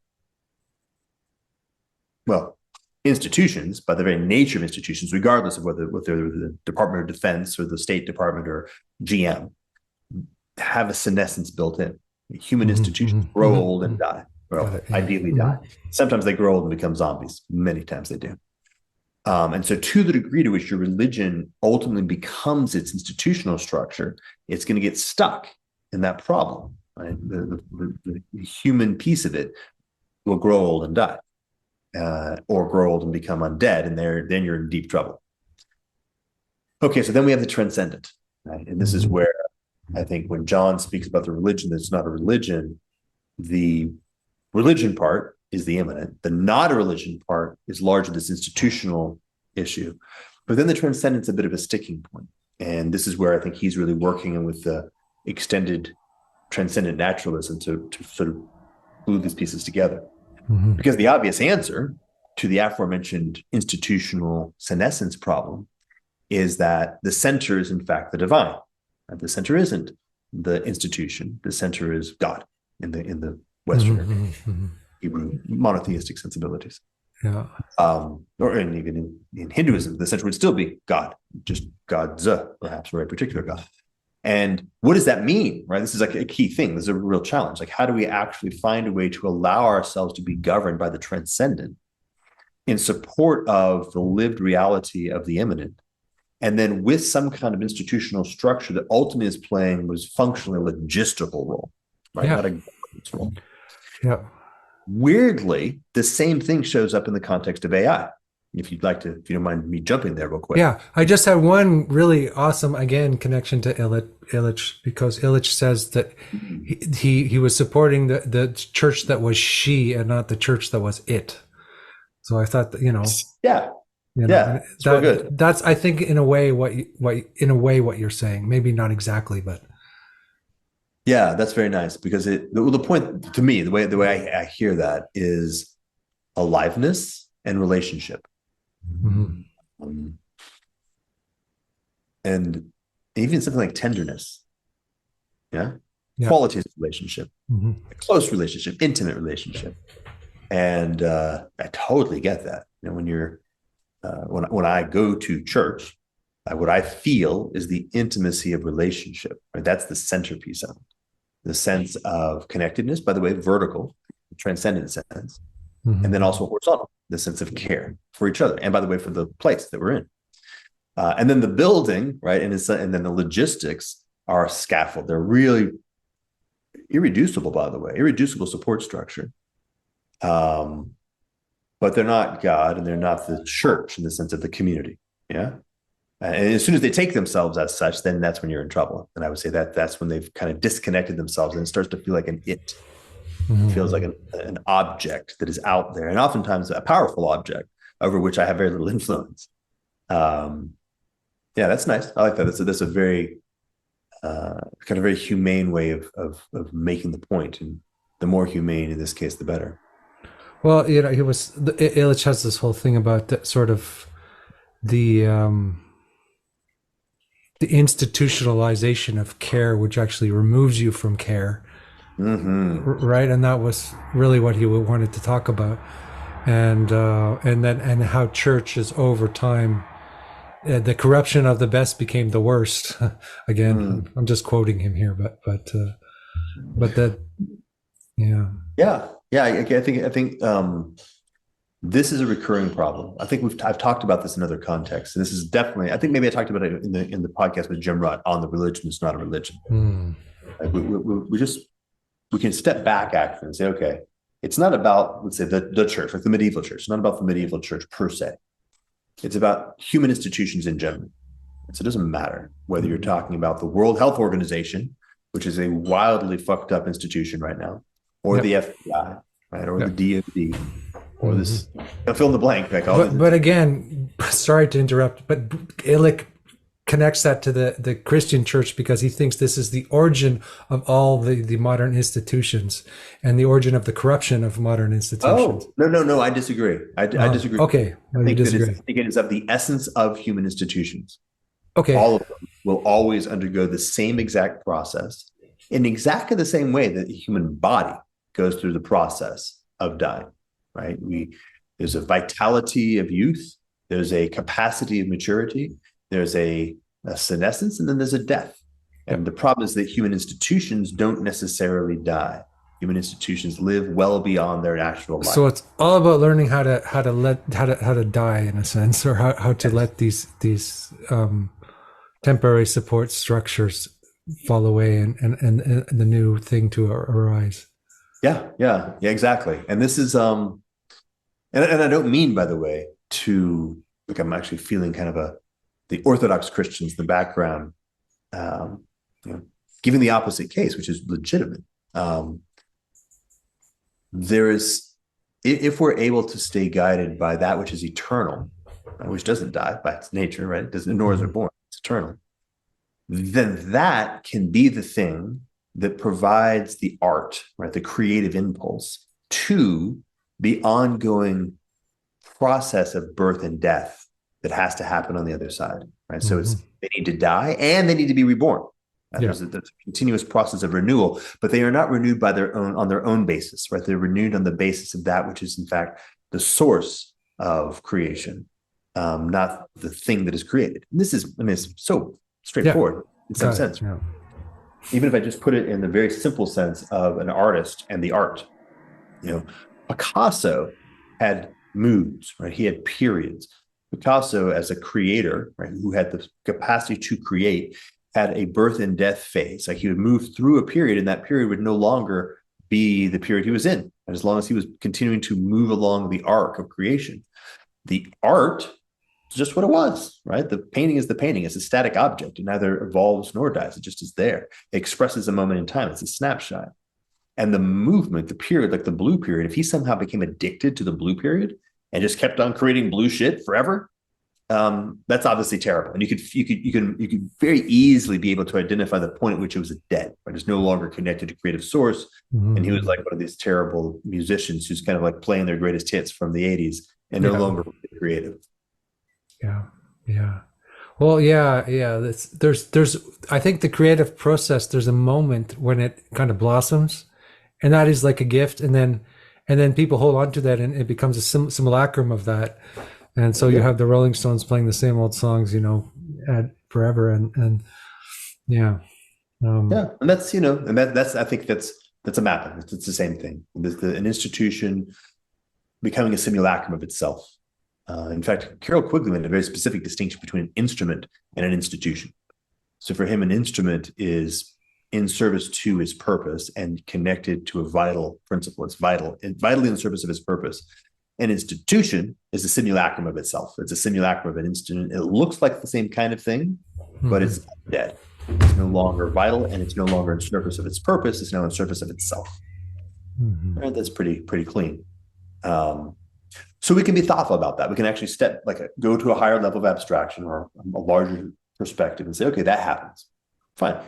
well, institutions, by the very nature of institutions, regardless of whether they're the Department of Defense or the State Department or GM, have a senescence built in. Human institutions Mm-hmm. grow old Mm-hmm. and die. Got Well, it. Yeah. ideally Mm-hmm. die. Sometimes they grow old and become zombies. Many times they do. And so to the degree to which your religion ultimately becomes its institutional structure, it's going to get stuck in that problem. Right? The human piece of it will grow old and die, or grow old and become undead, and then you're in deep trouble. Okay, so then we have the transcendent, right? And this is where I think when John speaks about the religion that's not a religion, the religion part is the immanent. The not a religion part is largely this institutional issue. But then the transcendent's a bit of a sticking point. And this is where I think he's really working with the extended transcendent naturalism to sort of glue these pieces together. Because the obvious answer to the aforementioned institutional senescence problem is that the center is in fact the divine. The center isn't the institution. The center is God in the Western Hebrew monotheistic sensibilities. Yeah. Or even in Hinduism, the center would still be God, just God's perhaps, or a particular God. And what does that mean, right? This is like a key thing. This is a real challenge. Like, how do we actually find a way to allow ourselves to be governed by the transcendent in support of the lived reality of the immanent, and then with some kind of institutional structure that ultimately is playing was functionally a logistical role, right? Not a governance role. Yeah. Weirdly, the same thing shows up in the context of AI. If you don't mind me jumping there real quick. Yeah, I just had one really awesome, again, connection to Illich, because Illich says that he was supporting the church that was she and not the church that was it. So I thought that, it's real good. That's, I think, in a way what you're saying. Maybe not exactly, but yeah, that's very nice, because the point to me, the way I hear that is aliveness and relationship. And even something like tenderness, quality of relationship, a close relationship, intimate relationship. And I totally get that. When you're when I go to church, what I feel is the intimacy of relationship, right? That's the centerpiece of it. The sense of connectedness, by the way, vertical, transcendent sense, and then also horizontal, the sense of care for each other, and by the way, for the place that we're in. And then the building, right, and then the logistics are a scaffold. They're really irreducible, by the way, irreducible support structure. But they're not God, and they're not the church in the sense of the community. Yeah. And as soon as they take themselves as such, then that's when you're in trouble. And I would say that's when they've kind of disconnected themselves, and it starts to feel like an it. It feels like an object that is out there, and oftentimes a powerful object over which I have very little influence. Yeah, that's nice. I like that. That's a very kind of very humane way of making the point, and the more humane in this case, the better. Well, Illich has this whole thing about the, sort of the institutionalization of care, which actually removes you from care. Right, and that was really what he wanted to talk about, and how churches over time, the corruption of the best became the worst. Again, I'm just quoting him here, but that, I think this is a recurring problem. I think I've talked about this in other contexts, and this is definitely, I think maybe I talked about it in the podcast with Jim Rutt on the religion is not a religion. Like we can step back actually and say, okay, it's not about, let's say, the church, like the medieval church. It's not about the medieval church per se. It's about human institutions in general. So it doesn't matter whether you're talking about the World Health Organization, which is a wildly fucked up institution right now, or the FBI, right, or the DoD, or this, fill in the blank. But again, sorry to interrupt, but Illich connects that to the Christian church, because he thinks this is the origin of all the modern institutions and the origin of the corruption of modern institutions. Oh, no, I disagree. I disagree. Okay. I think it is of the essence of human institutions. Okay. All of them will always undergo the same exact process in exactly the same way that the human body goes through the process of dying, right? There's a vitality of youth. There's a capacity of maturity. There's a senescence, and then there's a death. And the problem is that human institutions don't necessarily die. human institutions live well beyond their natural life. So it's all about learning how to die in a sense, or how to let these temporary support structures fall away and the new thing to arise. Yeah, exactly. And this is and I don't mean, by the way, to like I'm actually feeling kind of the Orthodox Christians in the background, giving the opposite case, which is legitimate. There is, if we're able to stay guided by that which is eternal, which doesn't die by its nature, right? It doesn't, nor is it born, it's eternal. Then that can be the thing that provides the art, right? The creative impulse to the ongoing process of birth and death that has to happen on the other side, right? So it's, they need to die and they need to be reborn. There's a continuous process of renewal, but they are not renewed by on their own basis, right? They're renewed on the basis of that which is in fact the source of creation, not the thing that is created. And this is, I mean, it's so straightforward in some sense. Yeah. Even if I just put it in the very simple sense of an artist and the art, Picasso had moods, right? He had periods. Picasso, as a creator, right, who had the capacity to create, had a birth and death phase. Like he would move through a period, and that period would no longer be the period he was in, as long as he was continuing to move along the arc of creation. The art is just what it was, right? The painting is the painting. It's a static object. It neither evolves nor dies. It just is there. It expresses a moment in time. It's a snapshot. And the movement, the period, like the blue period, if he somehow became addicted to the blue period and just kept on creating blue shit forever, that's obviously terrible. And you could very easily be able to identify the point at which it was dead, right? It's no longer connected to creative source. And he was like one of these terrible musicians who's kind of like playing their greatest hits from the 80s and no longer creative. Yeah. Well, there's I think the creative process, there's a moment when it kind of blossoms, and that is like a gift, and then people hold on to that, and it becomes a simulacrum of that. And so you have the Rolling Stones playing the same old songs, forever. And and that's, and that's, I think that's a mapping. It's the same thing. An institution becoming a simulacrum of itself. In fact, Carroll Quigley made a very specific distinction between an instrument and an institution. So for him, an instrument is in service to his purpose and connected to a vital principle. It's vitally in the service of his purpose. An institution is a simulacrum of itself. It's a simulacrum of an instrument. It looks like the same kind of thing, but it's dead. It's no longer vital, and it's no longer in service of its purpose. It's now in service of itself. Right? That's pretty clean. So we can be thoughtful about that. We can actually go to a higher level of abstraction or a larger perspective and say, okay, that happens. Fine.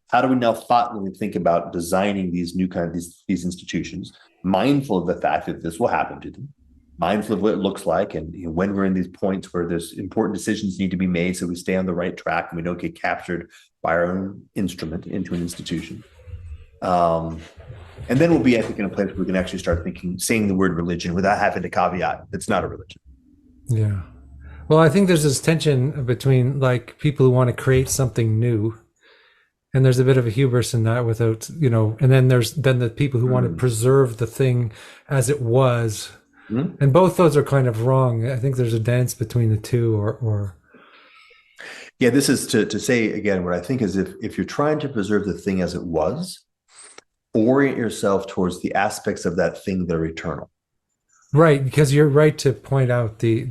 How do we now thoughtfully think about designing these new these institutions, mindful of the fact that this will happen to them, mindful of what it looks like, and when we're in these points where there's important decisions need to be made, so we stay on the right track and we don't get captured by our own instrument into an institution. And then we'll be, I think, in a place where we can actually start saying the word religion without having to caveat it's not a religion. Yeah. Well, I think there's this tension between like people who want to create something new, and there's a bit of a hubris in that without, and then there's the people who want to preserve the thing as it was. And both those are kind of wrong. I think there's a dance between the two or. Yeah, this is to say again, what I think is if you're trying to preserve the thing as it was, orient yourself towards the aspects of that thing that are eternal. Right, because you're right to point out the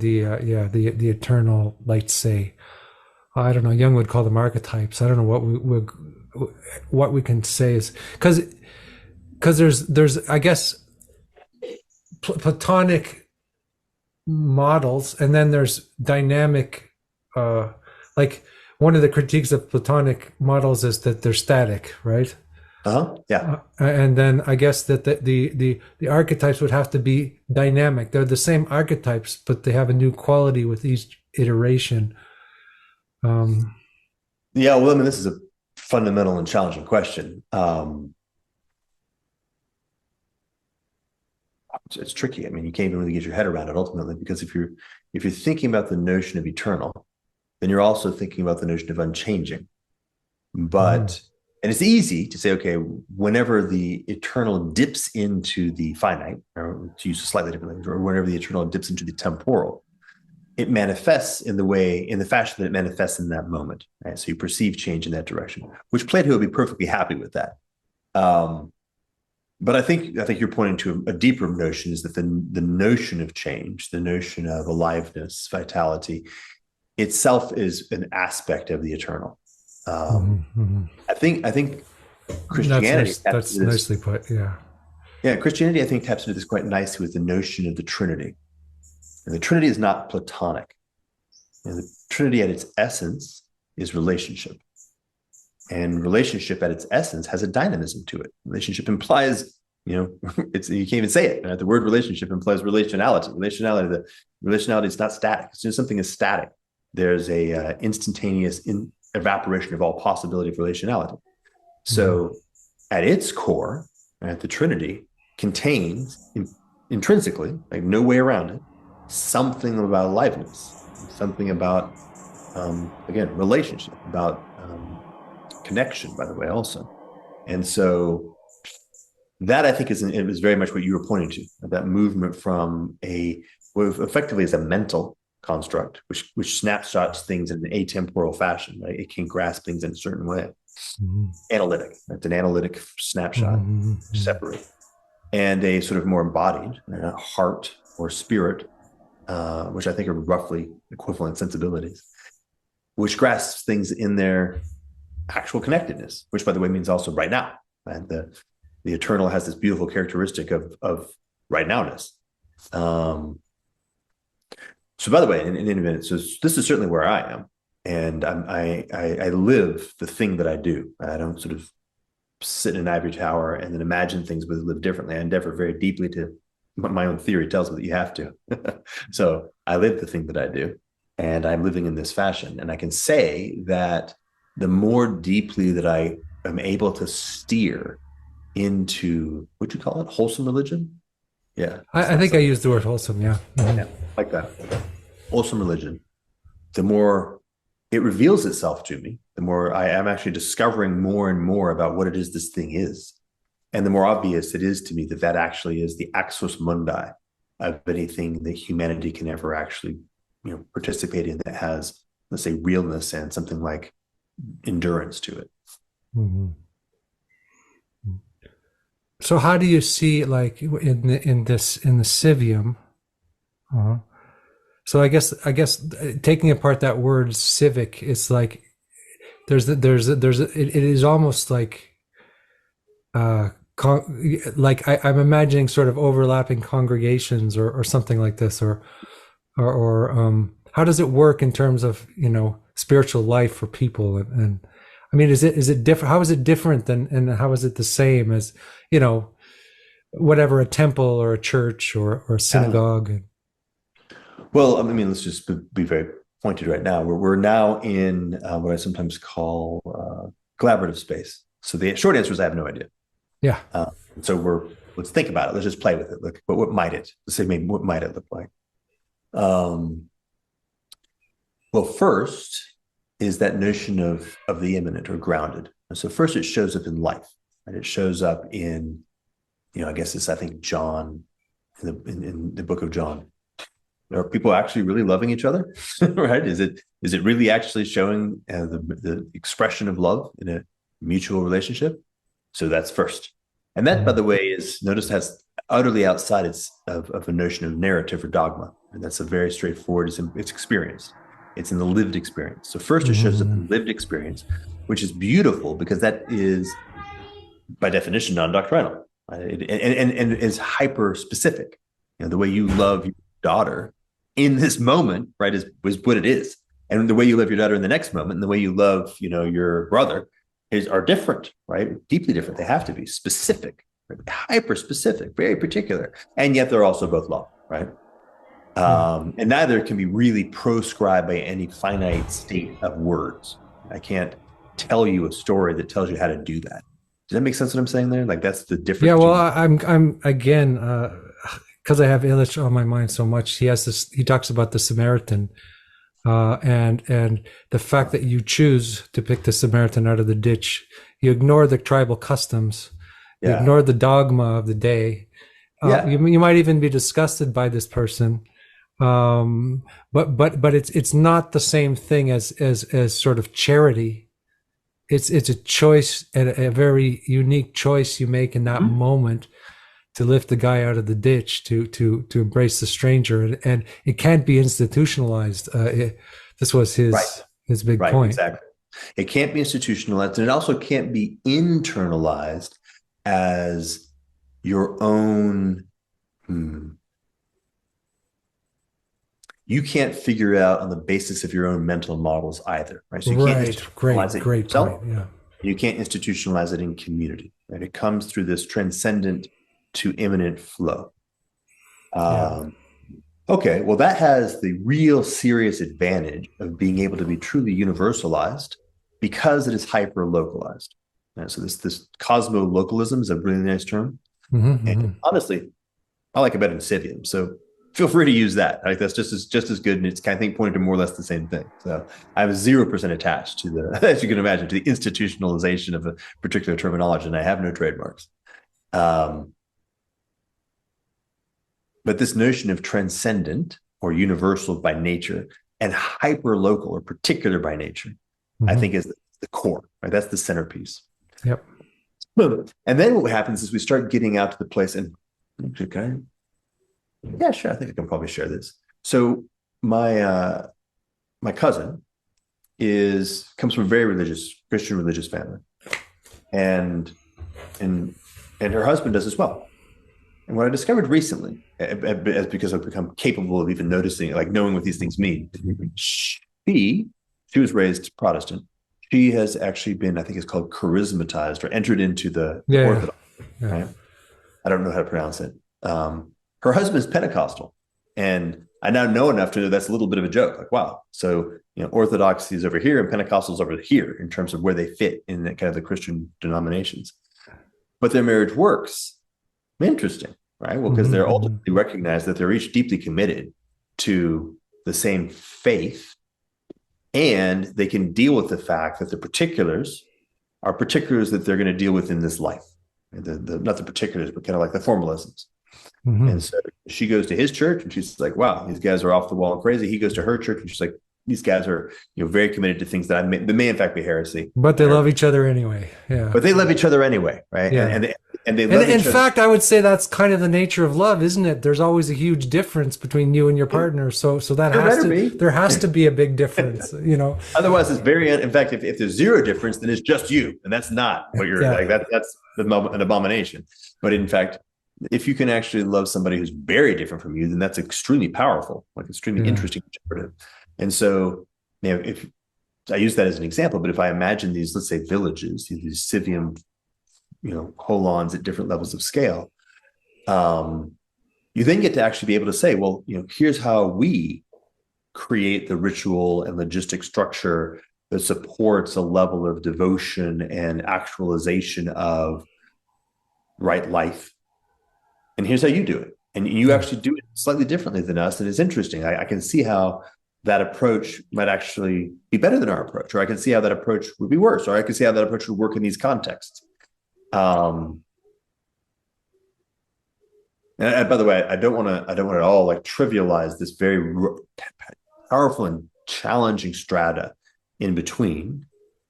eternal, let's say, I don't know, Jung would call them archetypes. I don't know what we can say is because there's I guess Platonic models, and then there's dynamic. Like one of the critiques of Platonic models is that they're static, right? Yeah. And then I guess that the archetypes would have to be dynamic. They're the same archetypes, but they have a new quality with each iteration. Yeah, well, I mean, this is a fundamental and challenging question. It's tricky. I mean, you can't even really get your head around it ultimately, because if you're thinking about the notion of eternal, then you're also thinking about the notion of unchanging. But And it's easy to say, okay, whenever the eternal dips into the finite, or to use a slightly different language, or whenever the eternal dips into the temporal, it manifests in the fashion that it manifests in that moment. Right? So you perceive change in that direction, which Plato would be perfectly happy with that. But I think you're pointing to a deeper notion, is that the notion of change, the notion of aliveness, vitality, itself is an aspect of the eternal. I think Christianity. That's nicely put. Yeah. Yeah, Christianity, I think, taps into this quite nicely with the notion of the Trinity. And the Trinity is not Platonic. And the Trinity, at its essence, is relationship. And relationship, at its essence, has a dynamism to it. Relationship implies, you can't even say it. Right? The word relationship implies relationality. Relationality is not static. As soon as something is static, there's a instantaneous evaporation of all possibility of relationality. So, at its core, right, the Trinity contains intrinsically, like no way around it, something about aliveness, something about, again, relationship, about connection, by the way, also. And so that, I think, is very much what you were pointing to, that movement from what effectively is a mental construct, which snapshots things in an atemporal fashion, right? It can grasp things in a certain way. Analytic, it's an analytic snapshot, separate, and a sort of more embodied heart or spirit, which I think are roughly equivalent sensibilities, which grasps things in their actual connectedness, which, by the way, means also right now. And the eternal has this beautiful characteristic of right nowness. So, by the way, in a minute, so this is certainly where I am, and I live the thing that I do. I don't sort of sit in an ivory tower and then imagine things but live differently. I endeavor very deeply to. My own theory tells me that you have to. So I live the thing that I do, and I'm living in this fashion. And I can say that the more deeply that I am able to steer into, what you call it, wholesome religion? Yeah. I think I used the word wholesome. Yeah. Yeah, like that. Wholesome religion. The more it reveals itself to me, the more I am actually discovering more and more about what it is this thing is. And the more obvious it is to me that actually is the axis mundi of anything that humanity can ever actually, participate in, that has, let's say, realness and something like endurance to it. So how do you see, like, in the Civium? So I guess taking apart that word civic, it's like it is almost like I'm imagining sort of overlapping congregations or something like this, or how does it work in terms of spiritual life for people, and I mean, is it different? How is it different than, and how is it the same as whatever a temple or a church or a synagogue? Well, I mean, let's just be very pointed right now. We're now in what I sometimes call collaborative space. So the short answer is I have no idea. Yeah. So let's think about it. Let's just play with it. Look, but what might it? Let's say maybe what might it look like? Well, first is that notion of the immanent or grounded. And so first it shows up in life, and it shows up in, I guess it's, I think, John, in the book of John. Are people actually really loving each other? Right? Is it really actually showing the expression of love in a mutual relationship? So that's first. And that, by the way, is, notice, that's utterly outside of a notion of narrative or dogma. And that's a very straightforward, it's experience. It's in the lived experience. So first it shows up in lived experience, which is beautiful because that is, by definition, non-doctrinal. Right? And is hyper specific. The way you love your daughter in this moment, right, is what it is. And the way you love your daughter in the next moment, and the way you love, your brother, are different, right? Deeply different. They have to be specific, right? Hyper specific, very particular, and yet they're also both love, right? And neither can be really proscribed by any finite state of words. I can't tell you a story that tells you how to do that. Does that make sense what I'm saying there? Like, that's the difference. Yeah, well, I'm again, because I have Illich on my mind so much. He talks about the Samaritan And the fact that you choose to pick the Samaritan out of the ditch, you ignore the tribal customs, you ignore the dogma of the day. You might even be disgusted by this person, but it's not the same thing as sort of charity. It's a choice, and a very unique choice you make in that moment to lift the guy out of the ditch, to embrace the stranger, and it can't be institutionalized. This was his big point. Exactly. It can't be institutionalized, and it also can't be internalized as your own. You can't figure it out on the basis of your own mental models either, right? So you can't institutionalize it yourself. Point. Yeah. You can't institutionalize it in community, right? It comes through this transcendent to immanent flow. Okay, well, that has the real serious advantage of being able to be truly universalized because it is hyper localized. Right? So this cosmo-localism is a really nice term. And honestly, I like it better than Civium. So feel free to use that. Like that's just as good, and it's I think pointing to more or less the same thing. So I'm 0% attached to the, as you can imagine, to the institutionalization of a particular terminology, and I have no trademarks. But this notion of transcendent or universal by nature and hyper local or particular by nature, I think is the core. Right, that's the centerpiece. Yep. And then what happens is we start getting out to the place, and okay. Yeah, sure. I think I can probably share this. So my cousin comes from a very Christian religious family, and her husband does as well. And what I discovered recently, as because I've become capable of even noticing, like knowing what these things mean, she was raised Protestant. She has actually been, I think it's called charismatized, or entered into the Orthodox. Yeah. Right? I don't know how to pronounce it. Her husband's Pentecostal, and I now know enough to know that's a little bit of a joke. Like, wow, so Orthodoxy is over here and Pentecostal is over here in terms of where they fit in the, kind of the Christian denominations. But their marriage works. Interesting, right? Well, because they're ultimately recognize that they're each deeply committed to the same faith, and they can deal with the fact that the particulars are particulars that they're going to deal with in this life. Not the particulars, but kind of like the formalisms. And so she goes to his church, and she's like, wow, these guys are off the wall and crazy. He goes to her church, and she's like, these guys are very committed to things that may in fact be heresy. But they love each other anyway. Yeah. But they love each other anyway, right? Yeah. And they love in fact, I would say that's kind of the nature of love, isn't it? There's always a huge difference between you and your partner. So that there has to be a big difference, Otherwise, it's very, in fact, if there's zero difference, then it's just you. And that's not what you're like. That's an abomination. But in fact, if you can actually love somebody who's very different from you, then that's extremely powerful, like extremely interesting. And so, if I use that as an example, but if I imagine these, let's say, villages, these Civium, holons at different levels of scale, you then get to actually be able to say, well, here's how we create the ritual and logistic structure that supports a level of devotion and actualization of right life. And here's how you do it. And you actually do it slightly differently than us. And it's interesting. I can see how that approach might actually be better than our approach, or I can see how that approach would be worse, or I can see how that approach would work in these contexts. And by the way, I don't want to at all like trivialize this very powerful and challenging strata in between.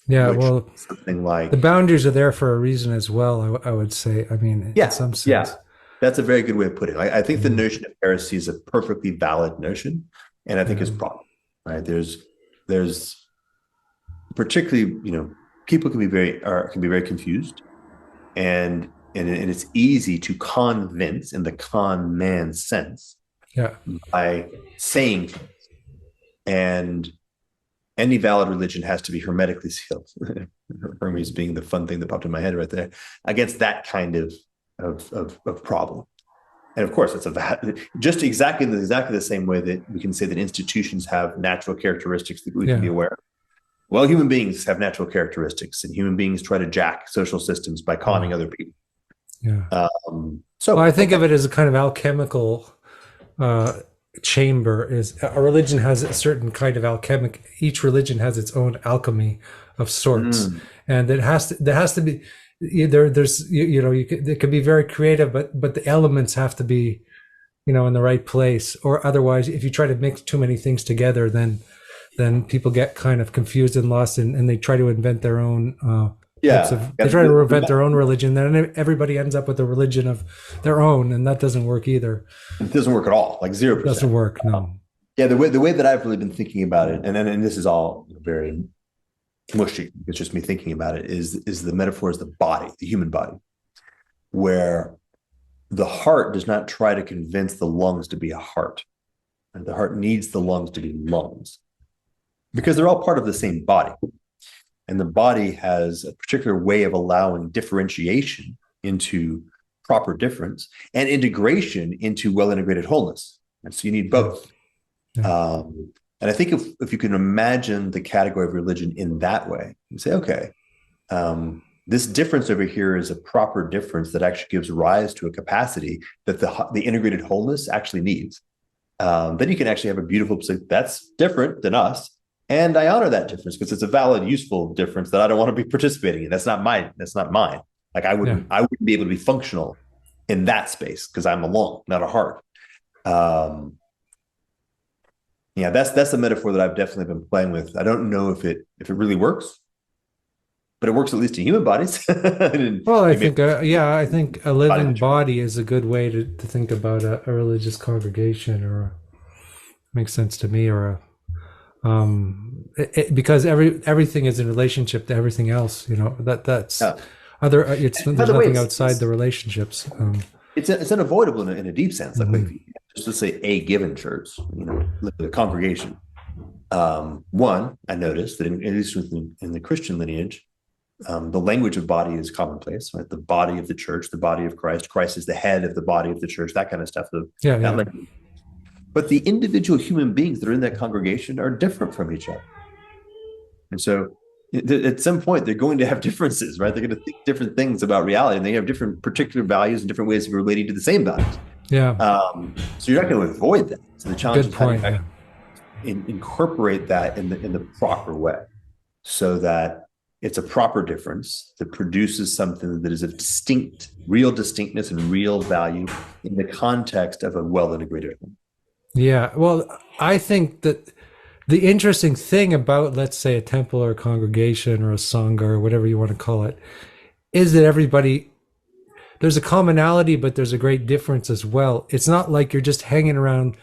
Yeah, well, something like the boundaries are there for a reason as well. I would say. I mean, in some sense. Yeah, that's a very good way of putting it. I think the notion of heresy is a perfectly valid notion, and I think it's problem. Right? There's particularly people can be very confused, and it's easy to convince in the con man sense, by saying things. And any valid religion has to be hermetically sealed. Hermes being the fun thing that popped in my head right there, against that kind of problem. And of course, it's just exactly the same way that we can say that institutions have natural characteristics that we can be aware of. Well, human beings have natural characteristics, and human beings try to jack social systems by conning other people. Yeah. So I think of it as a kind of alchemical chamber is a religion has a certain kind of alchemic. Each religion has its own alchemy of sorts, and there has to be there's it can be very creative, but the elements have to be in the right place, or otherwise, if you try to mix too many things together, then people get kind of confused and lost, and they try to invent their own types of. They try to invent their own religion. Then everybody ends up with a religion of their own, and that doesn't work either. It doesn't work at all, like 0%. Doesn't work. No. Yeah, the way that I've really been thinking about it, and this is all very mushy. It's just me thinking about it. Is the metaphor is the body, the human body, where the heart does not try to convince the lungs to be a heart. And the heart needs the lungs to be lungs because they're all part of the same body. And the body has a particular way of allowing differentiation into proper difference and integration into well-integrated wholeness. And so you need both. Yeah. And I think if you can imagine the category of religion in that way, you say, okay, this difference over here is a proper difference that actually gives rise to a capacity that the integrated wholeness actually needs. Then you can actually have a beautiful, that's different than us. And I honor that difference because it's a valid, useful difference that I don't want to be participating in. That's not mine. Like I wouldn't be able to be functional in that space because I'm a lung, not a heart. That's the metaphor that I've definitely been playing with. I don't know if it really works, but it works at least in human bodies. Well, I think a living body is a good way to think about a religious congregation, or makes sense to me, or because everything is in relationship to everything else. That's other. There's nothing outside the relationships. It's unavoidable in a deep sense. Like just to say a given church, the congregation. One, I noticed that at least in the Christian lineage, the language of body is commonplace, right? The body of the church, the body of Christ. Christ is the head of the body of the church, that kind of stuff. But the individual human beings that are in that congregation are different from each other. And so at some point, they're going to have differences, right? They're going to think different things about reality, and they have different particular values and different ways of relating to the same values. Yeah. So you're not going to avoid that. So the challenge is how to incorporate that in the proper way so that it's a proper difference that produces something that is of real distinctness and real value in the context of a well-integrated one. Yeah. Well, I think that the interesting thing about, let's say, a temple or a congregation or a sangha or whatever you want to call it, is that there's a commonality, but there's a great difference as well. It's not like you're just hanging around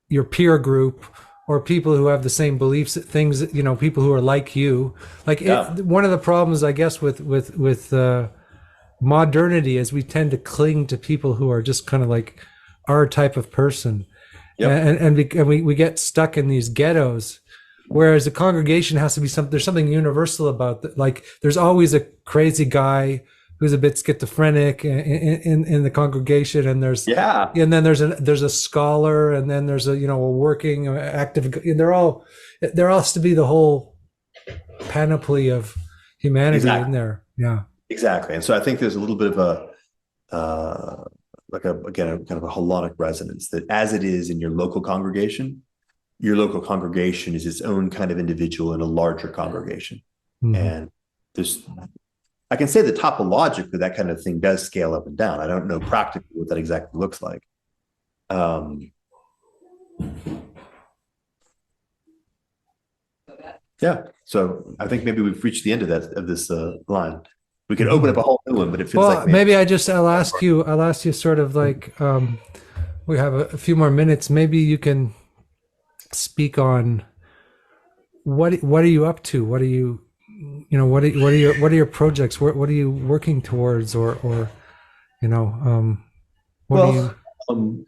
your peer group or people who have the same beliefs, things, people who are like you. One of the problems, I guess, with modernity is we tend to cling to people who are just kind of like our type of person. Yep. And we get stuck in these ghettos, whereas a congregation has to be there's something universal about that. Like there's always a crazy guy who's a bit schizophrenic in the congregation, and and then there's a scholar, and then there's a working active. There has to be the whole panoply of humanity in there. Yeah, exactly. And so I think there's a little bit of a kind of a holonic resonance that as it is in your local congregation is its own kind of individual in a larger congregation. Mm-hmm. And I can say that topologically that kind of thing does scale up and down. I don't know practically what that exactly looks like. So I think maybe we've reached the end of this line. We could open up a whole new one, but it feels like maybe I'll ask you sort of like, we have a few more minutes. Maybe you can speak on what are you up to? What are you, what are your projects? What are you working towards,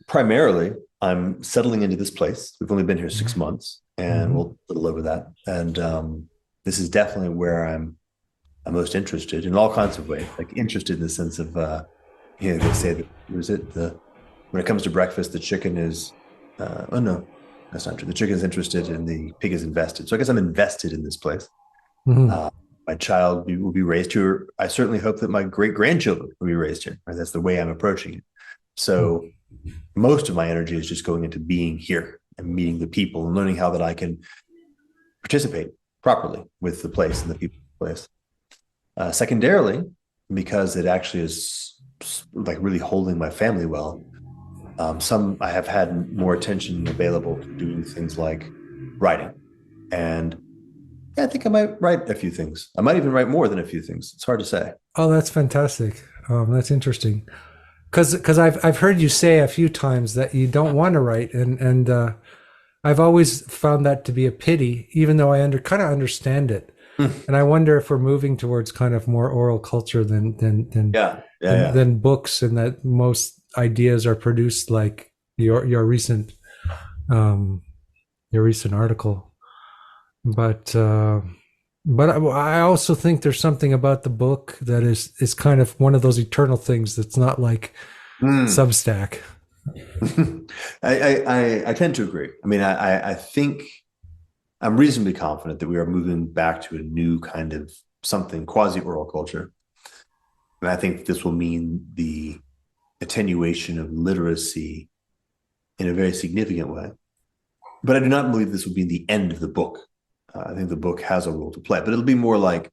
primarily I'm settling into this place. We've only been here 6 months, and we'll a little over that. And this is definitely where I'm most interested in all kinds of ways, like interested in the sense of, they say that when it comes to breakfast, the chicken is, no, that's not true. The chicken is interested and the pig is invested. So I guess I'm invested in this place. Mm-hmm. My child will be raised here. I certainly hope that my great grandchildren will be raised here. Right? That's the way I'm approaching it. So most of my energy is just going into being here and meeting the people and learning how that I can participate properly with the place and the people in the place. Secondarily, because it actually is like really holding my family well, I have had more attention available to doing things like writing. And yeah, I think I might write a few things. I might even write more than a few things. It's hard to say. Oh, that's fantastic. That's interesting. Because I've heard you say a few times that you don't want to write, and I've always found that to be a pity, even though I kind of understand it. And I wonder if we're moving towards kind of more oral culture than books, and that most ideas are produced like your recent article. But I also think there's something about the book that is kind of one of those eternal things that's not like Substack. I tend to agree. I mean, I think I'm reasonably confident that we are moving back to a new kind of something quasi-oral culture. And I think this will mean the attenuation of literacy in a very significant way. But I do not believe this will be the end of the book. I think the book has a role to play, but it'll be more like,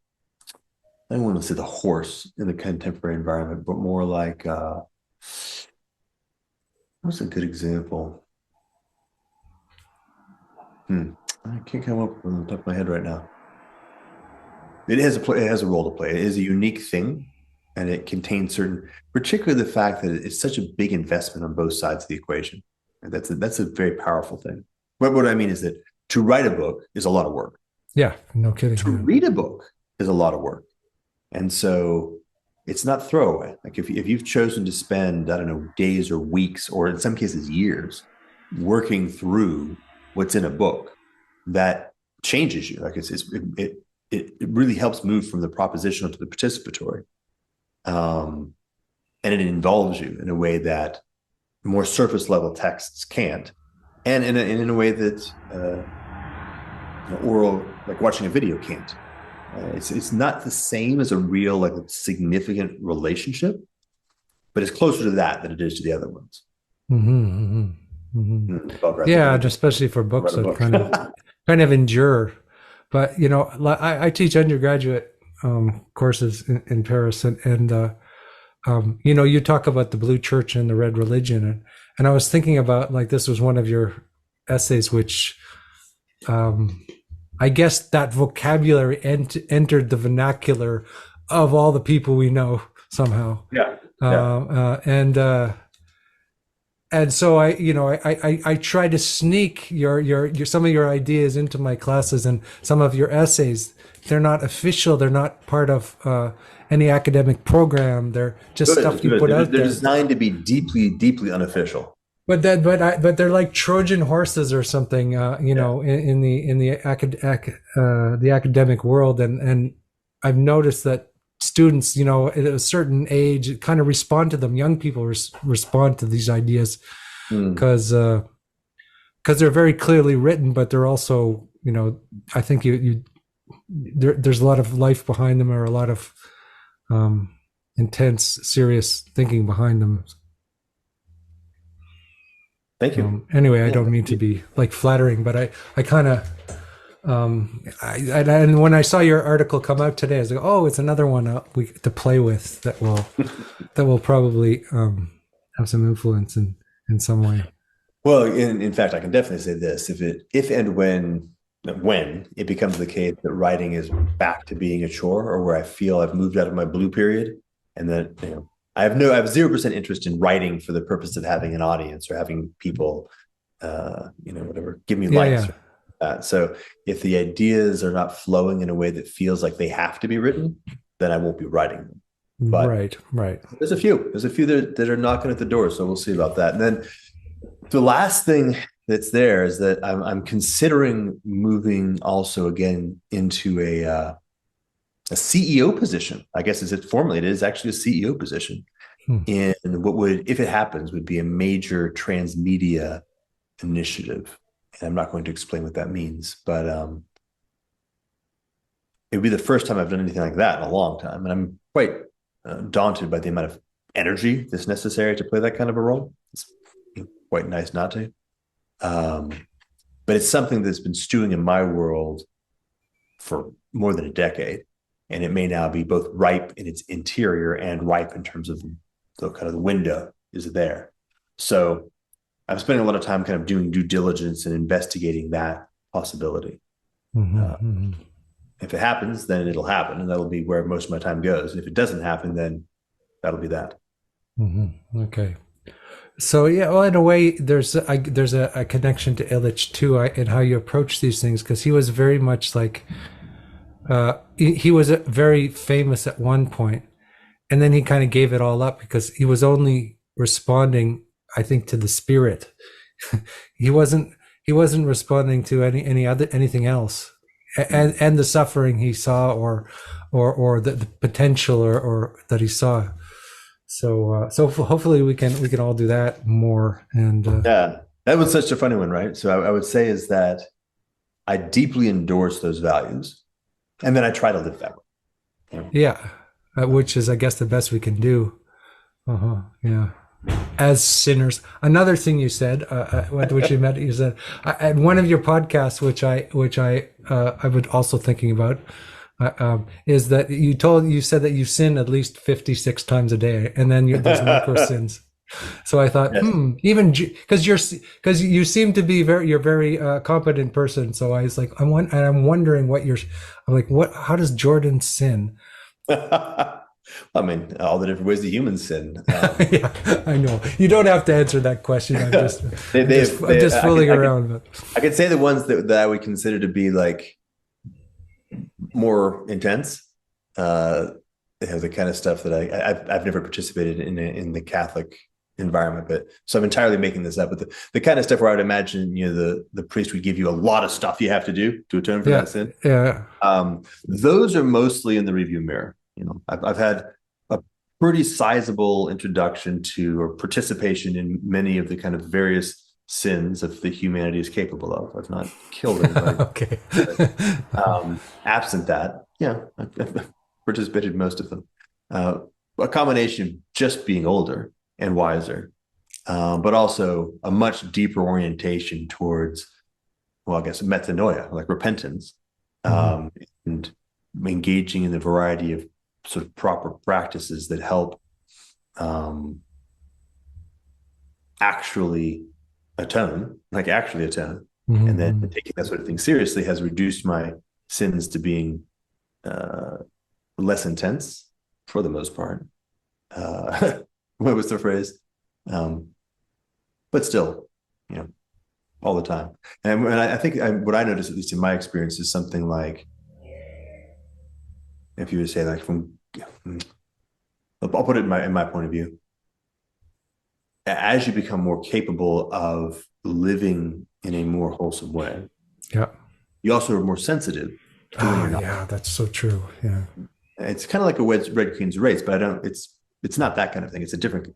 I don't want to say the horse in the contemporary environment, but more like, what's a good example? I can't come up on the top of my head right now. It has a role to play. It is a unique thing, and it contains certain, particularly the fact that it's such a big investment on both sides of the equation. And that's a very powerful thing. But what I mean is that to write a book is a lot of work. Yeah, no kidding. To read a book is a lot of work. And so it's not throwaway. Like if you've chosen to spend, I don't know, days or weeks, or in some cases years, working through what's in a book, that changes you. Like it really helps move from the propositional to the participatory. And it involves you in a way that more surface level texts can't. And in a way that oral, like watching a video, can't. It's not the same as a real, like, significant relationship, but it's closer to that than it is to the other ones. Yeah, and especially for books that kind of endure. But I teach undergraduate courses in Paris, and you talk about the blue church and the red religion, and I was thinking about, like, this was one of your essays, which I guess that vocabulary entered the vernacular of all the people we know somehow. And so I try to sneak your some of your ideas into my classes, and some of your essays, they're not official, they're not part of any academic program, they're just stuff you put out there. They're designed to be deeply, deeply unofficial. But they're like Trojan horses or something, in the academic world, and I've noticed that students, at a certain age, kind of respond to them. Young people respond to these ideas because they're very clearly written, but they're also, I think there's a lot of life behind them, or a lot of intense, serious thinking behind them. Thank you. Anyway, I don't mean to be like flattering, but I kind of, and when I saw your article come out today, I was like, oh, it's another one to play with that will probably have some influence in some way. Well, in fact, I can definitely say this: if and when it becomes the case that writing is back to being a chore, or where I feel I've moved out of my blue period, and that I have 0% interest in writing for the purpose of having an audience or having people, whatever, give me likes. So if the ideas are not flowing in a way that feels like they have to be written, then I won't be writing them. But right. There's a few that are knocking at the door. So we'll see about that. And then the last thing that's there is that I'm considering moving also again into a CEO position. I guess it is actually a CEO position in what would, if it happens, would be a major transmedia initiative. And I'm not going to explain what that means, but it would be the first time I've done anything like that in a long time. And I'm quite daunted by the amount of energy that's necessary to play that kind of a role. quite nice not to. Um, but it's something that's been stewing in my world for more than a decade, and it may now be both ripe in its interior and ripe in terms of the kind of the window is there. So I'm spending a lot of time kind of doing due diligence and investigating that possibility. Mm-hmm. If it happens, then it'll happen, and that'll be where most of my time goes. And if it doesn't happen, then that'll be that. Mm-hmm. Okay. So yeah, well, in a way, there's a connection to Illich too, in how you approach these things, because he was very much like he was very famous at one point, and then he kind of gave it all up because he was only responding, I think, to the spirit. he wasn't responding to anything else, and the suffering he saw, or the potential or that he saw. So hopefully we can all do that more. And yeah, that was such a funny one, right? So I would say is that I deeply endorse those values, and then I try to live that way. Yeah, which is, I guess, the best we can do. Yeah. As sinners. Another thing you said, which you said at one of your podcasts, which I was also thinking about, is that you said that you sin at least 56 times a day, and then there's micro sins. So I thought, yes. Even because you seem to be you're very competent person. So I was like, I'm wondering how does Jordan sin? I mean, all the different ways the humans sin. Yeah, I know. You don't have to answer that question. I'm just, I'm just fooling around. I could say the ones that I would consider to be like more intense. It has the kind of stuff that I've never participated in the Catholic environment, but so I'm entirely making this up. But the kind of stuff where I would imagine, the priest would give you a lot of stuff you have to do to atone for that sin. Yeah. Those are mostly in the review mirror. I've had a pretty sizable introduction to or participation in many of the kind of various sins that the humanity is capable of. I've not killed anybody. Okay. But, absent that, I've participated in most of them. A combination of just being older and wiser, but also a much deeper orientation towards, well, I guess metanoia, like repentance, and engaging in the variety of sort of proper practices that help actually atone, and then taking that sort of thing seriously has reduced my sins to being less intense for the most part. What was the phrase? But still, all the time. And I think what I noticed, at least in my experience, is something like, if you would say, like, I'll put it in my point of view. As you become more capable of living in a more wholesome way, you also are more sensitive to when you're not. Yeah, that's so true. Yeah, it's kind of like a Red Queen's race, but it's not that kind of thing. It's different,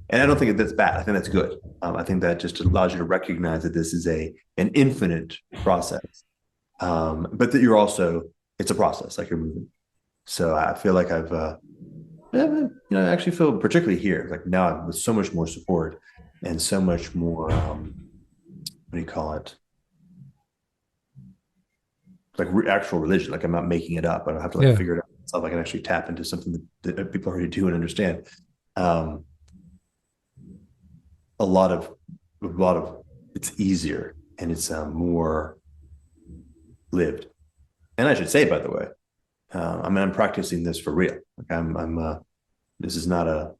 and I don't think that's bad. I think that's good. I think that just allows you to recognize that this is an infinite process, but that it's a process, like you're moving. So I feel like I've I actually feel, particularly here, like now I'm with so much more support and so much more what do you call it, like actual religion. Like I'm not making it up. I don't have to figure it out myself. I can actually tap into something that people already do and understand. A lot of it's easier and it's more lived. And I should say, by the way, I'm practicing this for real. Like this is not a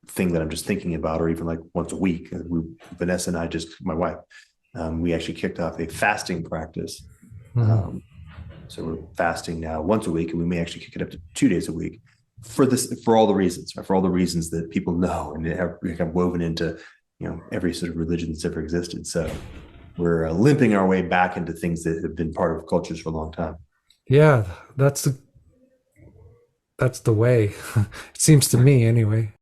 thing that I'm just thinking about, or even like once a week. Vanessa and I, my wife, we actually kicked off a fasting practice. So we're fasting now once a week, and we may actually kick it up to 2 days a week for all the reasons that people know and have woven into, every sort of religion that's ever existed. So we're limping our way back into things that have been part of cultures for a long time. Yeah, that's the way. It seems to me, anyway.